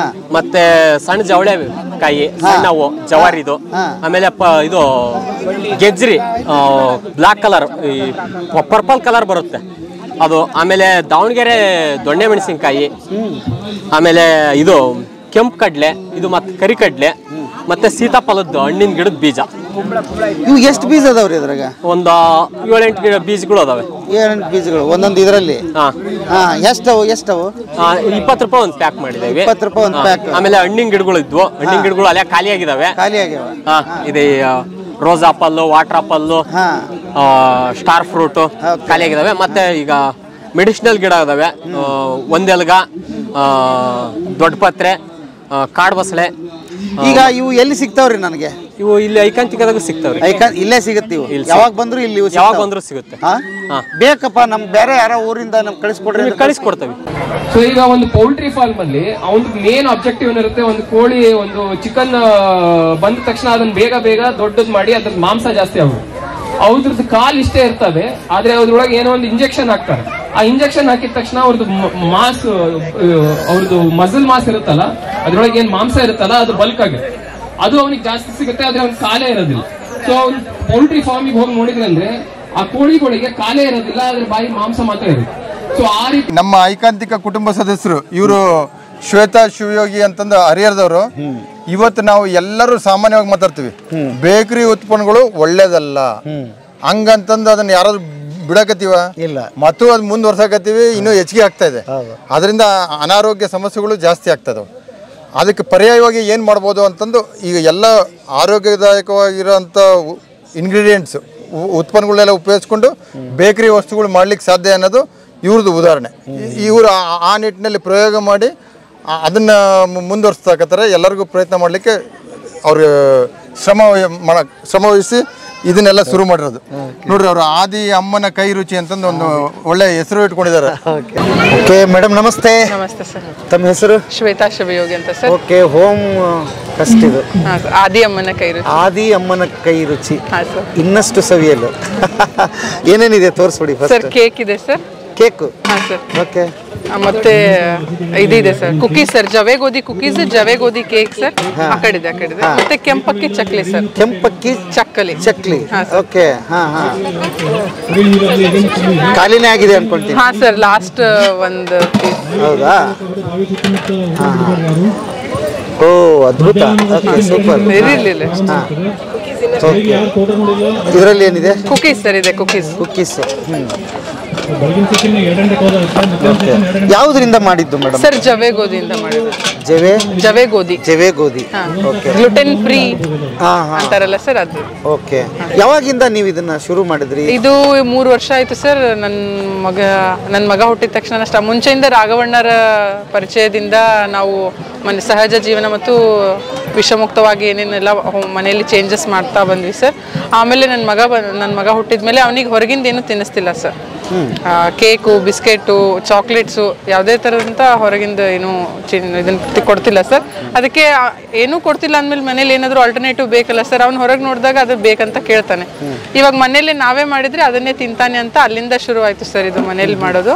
ಮತ್ತೆ ಸಣ್ಣ ಜವಳೆ ಕಾಯಿ, ಸಣ್ಣವು ಜವಾರಿದು, ಆಮೇಲೆ ಇದು ಗೆಜ್ರಿ ಬ್ಲಾಕ್ ಕಲರ್, ಪರ್ಪಲ್ ಕಲರ್ ಬರುತ್ತೆ ಅದು, ಆಮೇಲೆ ದಾವಣಗೆರೆ ದೊಣ್ಣೆ ಮೆಣಸಿನ್ಕಾಯಿ, ಆಮೇಲೆ ಇದು ಕೆಂಪು ಕಡ್ಲೆ, ಇದು ಮತ್ತೆ ಕರಿ ಕಡ್ಲೆ, ಮತ್ತೆ ಸೀತಾಫಲದ್ದು ಹಣ್ಣಿನ ಗಿಡದ ಬೀಜ. ಇವು ಎಷ್ಟು ಬೀಜ ಅದಾವ್ರಿ ಇದ್ರಾಗ? ಒಂದು 7-8 ಬೀಜಗಳು ಅದಾವೆ. 7-8 ಬೀಜಗಳು ಒಂದೊಂದು ಇದರಲ್ಲಿ. ಎಷ್ಟವು 20 ರೂಪಾಯಿ ಒಂದು ಪ್ಯಾಕ್ ಮಾಡಿದ್ದೇವೆ. 20 ರೂಪಾಯಿ ಒಂದು ಪ್ಯಾಕ್. ಆಮೇಲೆ ಹಣ್ಣಿನ ಗಿಡಗಳು ಇದ್ವು, ಹಣ್ಣಿನ ಗಿಡಗಳು ಅಲ್ಲೇ ಖಾಲಿ ಆಗಿದಾವೆ. ಇದೆ rose apple, water apple, star fruit ಖಾಲಿ ಆಗಿದಾವೆ. ಮತ್ತೆ ಈಗ ಮೆಡಿಸಿನಲ್ ಗಿಡ ಇದಾವೆ, ಒಂದೆಲ್ಗ, ದೊಡ್ಡ ಪತ್ರೆ, ಕಾಡು ಬಸಳೆ. ಈಗ ಇವು ಎಲ್ಲಿ ಸಿಗ್ತಾವ್ರಿ ನನಗೆ? ಇವು ಇಲ್ಲಿ ಐಕಾಂತಿಕದಾಗ ಸಿಗ್ತಾವ್ರಿ. ಇಲ್ಲೇ ಸಿಗುತ್ತೆ ಇವು? ಯಾವಾಗ ಬಂದ್ರು ಇಲ್ಲಿ ಯಾವಾಗ ಬಂದ್ರು ಸಿಗುತ್ತೆ. ಬೇಕಪ್ಪ, ನಮ್ ಬೇರೆ ಯಾರೋ ಊರಿಂದ ನಮ್ ಕಳಿಸ್ಕೊಡ್ರಿ, ಕಳಿಸ್ಕೊಡ್ತೇವೆ. ಸೊ ಈಗ ಒಂದು ಪೌಲ್ಟ್ರಿ ಫಾರ್ಮ್ ಅಲ್ಲಿ ಒಂದು ಮೇನ್ ಆಬ್ಜೆಕ್ಟಿವ್ ಏನಿರುತ್ತೆ, ಒಂದು ಕೋಳಿ, ಒಂದು ಚಿಕನ್ ಬಂದ ತಕ್ಷಣ ಅದನ್ನ ಬೇಗ ಬೇಗ ದೊಡ್ಡದ್ ಮಾಡಿ ಅದ್ರ ಮಾಂಸ ಜಾಸ್ತಿ ಆಗುತ್ತೆ. ಅವ್ರದ್ದು ಕಾಲ್ ಇಷ್ಟೇ ಇರ್ತವೆ, ಆದ್ರೆ ಅದ್ರೊಳಗೆ ಏನೋ ಒಂದು ಇಂಜೆಕ್ಷನ್ ಹಾಕ್ತಾರೆ. ಆ ಇಂಜೆಕ್ಷನ್ ಹಾಕಿದ ತಕ್ಷಣ ಅವ್ರದ್ದು ಮಾಸ್, ಅವ್ರದ್ದು ಮಸಲ್ ಮಾಸ್ ಇರುತ್ತಲ್ಲ, ಅದ್ರೊಳಗೆ ಏನ್ ಮಾಂಸ ಇರುತ್ತಲ್ಲ ಅದು ಬಲ್ಕ್ ಆಗುತ್ತೆ, ಅದು ಅವನಿಗೆ ಜಾಸ್ತಿ ಸಿಗುತ್ತೆ, ಆದ್ರೆ ಅವ್ನ ಕಾಲೇ ಇರೋದಿಲ್ಲ. ಸೊ ಅವ್ನು ಪೌಲ್ಟ್ರಿ ಫಾರ್ಮಿಗೆ ಹೋಗಿ ನೋಡಿದ್ರೆ ಅಂದ್ರೆ ಆ ಕೋಳಿಗಳಿಗೆ ಕಾಲೇ ಇರೋದಿಲ್ಲ, ಅದ್ರ ಬಾಯಿ ಮಾಂಸ ಮಾತ್ರ ಇರುತ್ತೆ. ಸೊ ಆ ರೀತಿ ನಮ್ಮ ಐಕಾಂತಿಕ ಕುಟುಂಬ ಸದಸ್ಯರು ಇವರು ಶ್ವೇತಾ ಶಿವಯೋಗಿ ಅಂತಂದು ಹರಿಹರದವರು. ಇವತ್ತು ನಾವು ಎಲ್ಲರೂ ಸಾಮಾನ್ಯವಾಗಿ ಮಾತಾಡ್ತೀವಿ, ಬೇಕರಿ ಉತ್ಪನ್ನಗಳು ಒಳ್ಳೇದಲ್ಲ ಹಂಗಂತಂದು ಅದನ್ನ ಯಾರಾದ್ರೂ ಬಿಡಕತ್ತೀವ? ಇಲ್ಲ. ಮತ್ತು ಅದು ಮುಂದುವರ್ಸಕತ್ತೀವಿ, ಇನ್ನೂ ಹೆಚ್ಚಿಗೆ ಆಗ್ತಾ ಇದೆ. ಅದರಿಂದ ಅನಾರೋಗ್ಯ ಸಮಸ್ಯೆಗಳು ಜಾಸ್ತಿ ಆಗ್ತದವು. ಅದಕ್ಕೆ ಪರ್ಯಾಯವಾಗಿ ಏನು ಮಾಡ್ಬೋದು ಅಂತಂದು ಈಗ ಎಲ್ಲ ಆರೋಗ್ಯದಾಯಕವಾಗಿರೋಂಥ ಇಂಗ್ರೀಡಿಯೆಂಟ್ಸ್ ಉತ್ಪನ್ನಗಳನ್ನೆಲ್ಲ ಉಪಯೋಗಿಸ್ಕೊಂಡು ಬೇಕರಿ ವಸ್ತುಗಳು ಮಾಡ್ಲಿಕ್ಕೆ ಸಾಧ್ಯ ಅನ್ನೋದು ಇವ್ರದ್ದು ಉದಾಹರಣೆ. ಇವರು ಆ ನಿಟ್ಟಿನಲ್ಲಿ ಪ್ರಯೋಗ ಮಾಡಿ ಅದನ್ನು ಮುಂದುವರಿಸ್ತಕ್ಕತ್ತಾರೆ. ಎಲ್ಲರಿಗೂ ಪ್ರಯತ್ನ ಮಾಡಲಿಕ್ಕೆ ಅವ್ರಿಗೆ ಶ್ರಮ ವಹಿಸಿ ಇದನ್ನೆಲ್ಲ ಶುರು ಮಾಡಿರೋದು. ನೋಡ್ರಿ, ಅವರು ಆದಿ ಅಮ್ಮನ ಕೈ ರುಚಿ ಅಂತಂದು ಒಂದು ಒಳ್ಳೆ ಹೆಸರು ಇಟ್ಕೊಂಡಿದ್ದಾರೆ. ಓಕೆ ಮೇಡಮ್, ನಮಸ್ತೆ. ನಮಸ್ತೆ ಸರ್. ತಮ್ಮ ಹೆಸರು? ಶ್ವೇತಾ ಶಿವಯೋಗಿ ಅಂತ ಸರ್. ಓಕೆ, ಹೋಮ್ ಕಸ್ಟ್ ಇದು. ಆದಿ ಅಮ್ಮನ ಕೈ ರುಚಿ. ಆದಿ ಅಮ್ಮನ ಕೈ ರುಚಿ ಇನ್ನಷ್ಟು ಸವಿಯಲು ಏನೇನಿದೆ ತೋರಿಸ್ಬಿಡಿ. ಸರ್ ಕೇಕ್ ಇದೆ ಸರ್. ಕೇಕು? ಹಾಂ ಸರ್. ಓಕೆ. ಮತ್ತೆ ಇದಿದೆ ಸರ್, ಕುಕೀಸ್ ಸರ್, ಜವೆ ಗೋಧಿ ಕುಕೀಸ್, ಜವೆ ಗೋಧಿ ಕೇಕ್ ಸರ್. ಆ ಕಡೆ ಮತ್ತೆ ಕೆಂಪಕ್ಕಿ ಚಕ್ಲಿ ಸರ್. ಕೆಂಪಕ್ಕಿ ಚಕ್ಲಿ. ಓಕೆ. ಖಾಲಿನೇ ಆಗಿದೆ ಅನ್ಕೊಂತೀನಿ. ಹಾ ಸರ್, ಲಾಸ್ಟ್ ಒಂದು ಪೀಸ್. ಹೌದಾ? ಓ ಅದ್ಭುತ. Okay, super. ಇರಲಿಲ್ಲ. ಇದರಲ್ಲಿ ಏನಿದೆ? ಕುಕೀಸ್ ಸರ್ ಇದೆ. ಕುಕೀಸ್. ಬೆಳಗಿನ ಸೆಷನ್ 2 ಗಂಟೆಗೆ ಹೋದ ಮಧ್ಯಾಹ್ನ ಸೆಷನ್ 2 ಗಂಟೆ. ಯಾವುದರಿಂದ ಮಾಡಿದ್ದು ಮೇಡಮ್? ಸರ್ ಜವೆ ಗೋಧಿಯಿಂದ ಮಾಡಿದ್ದು. ಜವೆ ಗೋಧಿ. ಗ್ಲುಟೆನ್ ಫ್ರೀ ಅಂತಾರಲ್ಲ ಸರ್ ಅದು. ಓಕೆ. ಯಾವಾಗಿಂದ ನೀವು ಇದನ್ನ ಶುರು ಮಾಡಿದ್ರಿ? ಇದು 3 ವರ್ಷ ಆಯ್ತು ಸರ್. ನನ್ನ ಮಗ ಹುಟ್ಟಿದ ತಕ್ಷಣ ಅಷ್ಟ ಮುಂಚೆಯಿಂದ ರಾಘವಣ್ಣರ ಪರಿಚಯದಿಂದ ನಾವು ಸಹಜ ಜೀವನ ಮತ್ತು ವಿಷಮುಕ್ತವಾಗಿ ಏನೇನೆಲ್ಲ ಮನೆಯಲ್ಲಿ ಚೇಂಜಸ್ ಮಾಡ್ತಾ ಬಂದ್ವಿ ಸರ್. ಆಮೇಲೆ ನನ್ನ ಮಗ ಹುಟ್ಟಿದ ಮೇಲೆ ಅವನಿಗೆ ಹೊರಗಿಂದ ಏನು ತಿನ್ನಿಸ್ತಿಲ್ಲ ಸರ್. ಕೇಕು, ಬಿಸ್ಕೆಟು, ಚಾಕ್ಲೇಟ್ಸು ಯಾವುದೇ ಥರದಂಥ ಹೊರಗಿಂದ ಏನು ಇದನ್ನು ಕೊಡ್ತಿಲ್ಲ ಸರ್. ಅದಕ್ಕೆ ಏನೂ ಕೊಡ್ತಿಲ್ಲ ಅಂದಮೇಲೆ ಮನೇಲಿ ಏನಾದರೂ ಆಲ್ಟರ್ನೇಟಿವ್ ಬೇಕಲ್ಲ ಸರ್. ಅವ್ನು ಹೊರಗೆ ನೋಡಿದಾಗ ಅದು ಬೇಕಂತ ಕೇಳ್ತಾನೆ. ಇವಾಗ ಮನೇಲಿ ನಾವೇ ಮಾಡಿದರೆ ಅದನ್ನೇ ತಿಂತಾನೆ ಅಂತ ಅಲ್ಲಿಂದ ಶುರು ಆಯಿತು ಸರ್ ಇದು ಮನೇಲಿ ಮಾಡೋದು.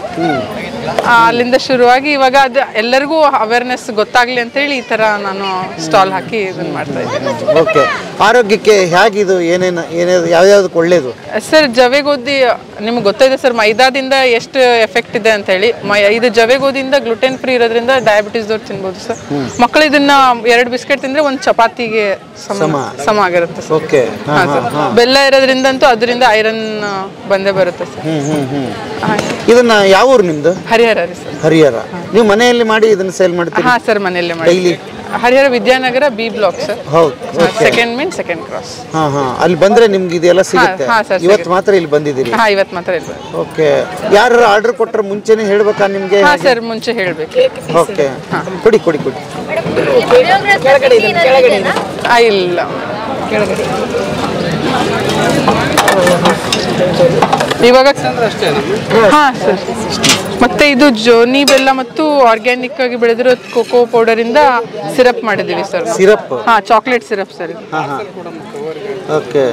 ಅಲ್ಲಿಂದ ಶುರುವಾಗಿ ಇವಾಗ ಅದು ಎಲ್ಲರಿಗೂ ಅವೇರ್ನೆಸ್ ಗೊತ್ತಾಗಲಿ ಅಂತೇಳಿ ಈ ಥರ ನಾನು ಸ್ಟಾಲ್ ಹಾಕಿ ಇದನ್ನು ಮಾಡ್ತಾ ಇದ್ದೀನಿ. ಓಕೆ. ಆರೋಗ್ಯಕ್ಕೆ ಹೇಗಿದು ಯಾವ್ಯಾವ್ದಕ್ಕೆ ಒಳ್ಳೇದು ಸರ್? ಜವೆ ಗೋಧಿ ನಿಮ್ಗೆ ಗೊತ್ತಿದೆ ಸರ್ ಮೈದಾದಿಂದ ಎಷ್ಟು ಎಫೆಕ್ಟ್ ಇದೆ ಅಂತ ಹೇಳಿ. ಇದು ಜವೆ ಗೋಧಿಯಿಂದ ಗ್ಲುಟೆನ್ ಫ್ರೀ ಇರೋದ್ರಿಂದ ಡಯಾಬಿಟೀಸ್ದವ್ರು ತಿನ್ಬೋದು ಸರ್. ಮಕ್ಕಳು ಇದನ್ನ 2 ಬಿಸ್ಕೆಟ್ ತಿಂದ್ರೆ ಒಂದು ಚಪಾತಿಗೆ ಸಮ ಆಗಿರುತ್ತೆ ಸರ್. ಓಕೆ. ಬೆಲ್ಲ ಇರೋದ್ರಿಂದಂತೂ ಅದರಿಂದ ಐರನ್ ಬಂದೇ ಬರುತ್ತೆ ಸರ್. ಇದನ್ನ ಯಾವ ಊರು ನಿಮ್ದು? ಹರಿಹರ ರೀ ಸರ್. ಹರಿಹರ. ನೀವು ಮನೆಯಲ್ಲಿ ಮಾಡಿ ಇದನ್ನ ಸೇಲ್ ಮಾಡ್ತೀರಾ? ಹಾ ಸರ್, ಮನೆಯಲ್ಲೇ ಮಾಡಿ. Harihara Vidyanagar B block sir. Second main second cross. ಅಲ್ಲಿ ಬಂದ್ರೆ ನಿಮ್ಗೆ ಇದೆಲ್ಲ ಸಿಗುತ್ತೆ? ಇವತ್ತು ಮಾತ್ರ ಇಲ್ಲಿ ಬಂದಿದ್ದೀರಿ? ಇವತ್ತು ಮಾತ್ರ ಇಲ್ಲಿ. ಓಕೆ. ಯಾರು ಆರ್ಡರ್ ಕೊಟ್ಟರೆ ಮುಂಚೆನೆ ಹೇಳ್ಬೇಕಾ ನಿಮ್ಗೆ? ಹಾ ಸರ್, ಮುಂಚೆ ಹೇಳ್ಬೇಕು. ಓಕೆ. ಕೊಡಿ. ಇಲ್ಲ ಇವಾಗ ಹಾ ಸರ್. ಮತ್ತೆ ಇದು ಜೋನಿ ಬೆಲ್ಲ ಮತ್ತು ಆರ್ಗ್ಯಾನಿಕ್ ಆಗಿ ಬೆಳೆದಿರೋ ಕೋಕೋ ಪೌಡರ್ ಇಂದ ಸಿರಪ್ ಮಾಡಿದೀವಿ ಸರ್. ಸಿರಪ್? ಹಾ, ಚಾಕ್ಲೇಟ್ ಸಿರಪ್ ಸರ್. ಓಕೆ.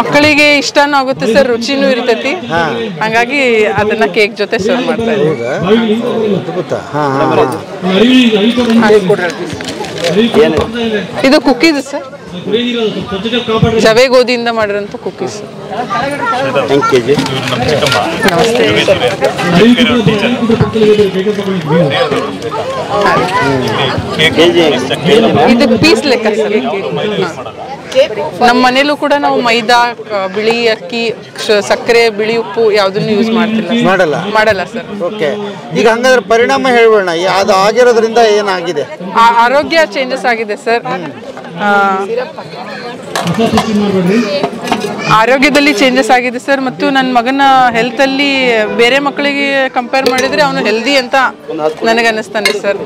ಮಕ್ಕಳಿಗೆ ಇಷ್ಟನೂ ಆಗುತ್ತೆ ಸರ್, ರುಚಿನೂ ಇರ್ತೈತಿ. ಹಂಗಾಗಿ ಅದನ್ನ ಕೇಕ್ ಜೊತೆ ಸರ್ವ್ ಮಾಡ್ತಾ ಇದ್ದೀವಿ. ಇದು ಕುಕೀಸ್ ಸರ್, ಜವೆ ಗೋಧಿಯಿಂದ ಮಾಡಿರೋಂಥ ಕುಕೀಸ್. ನಮಸ್ತೆ. ಇದು ಪೀಸ್ ಲೆಕ್ಕ ಸರ್. ನಮ್ಮ ಮನೇಲೂ ಕೂಡ ನಾವು ಮೈದಾ, ಬಿಳಿ ಅಕ್ಕಿ, ಸಕ್ಕರೆ, ಬಿಳಿ ಉಪ್ಪು ಯಾವುದನ್ನು ಯೂಸ್ ಮಾಡಲ್ಲ ಸರ್. ಓಕೆ. ಈಗ ಹಂಗಾದ್ರೆ ಪರಿಣಾಮ ಹೇಳ್ಬೋಣ, ಅದು ಆಗಿರೋದ್ರಿಂದ ಏನಾಗಿದೆ? ಆರೋಗ್ಯ ಚೇಂಜಸ್ ಆಗಿದೆ ಸರ್. ಆರೋಗ್ಯದಲ್ಲಿ ಚೇಂಜಸ್ ಆಗಿದೆ ಸರ್. ಮತ್ತು ನನ್ನ ಮಗನ ಹೆಲ್ತ್ ಅಲ್ಲಿ ಬೇರೆ ಮಕ್ಕಳಿಗೆ ಕಂಪೇರ್ ಮಾಡಿದ್ರೆ ಅವನು ಹೆಲ್ದಿ ಅಂತ ನನಗೆ ಅನ್ನಿಸ್ತಾನೆ ಸರ್.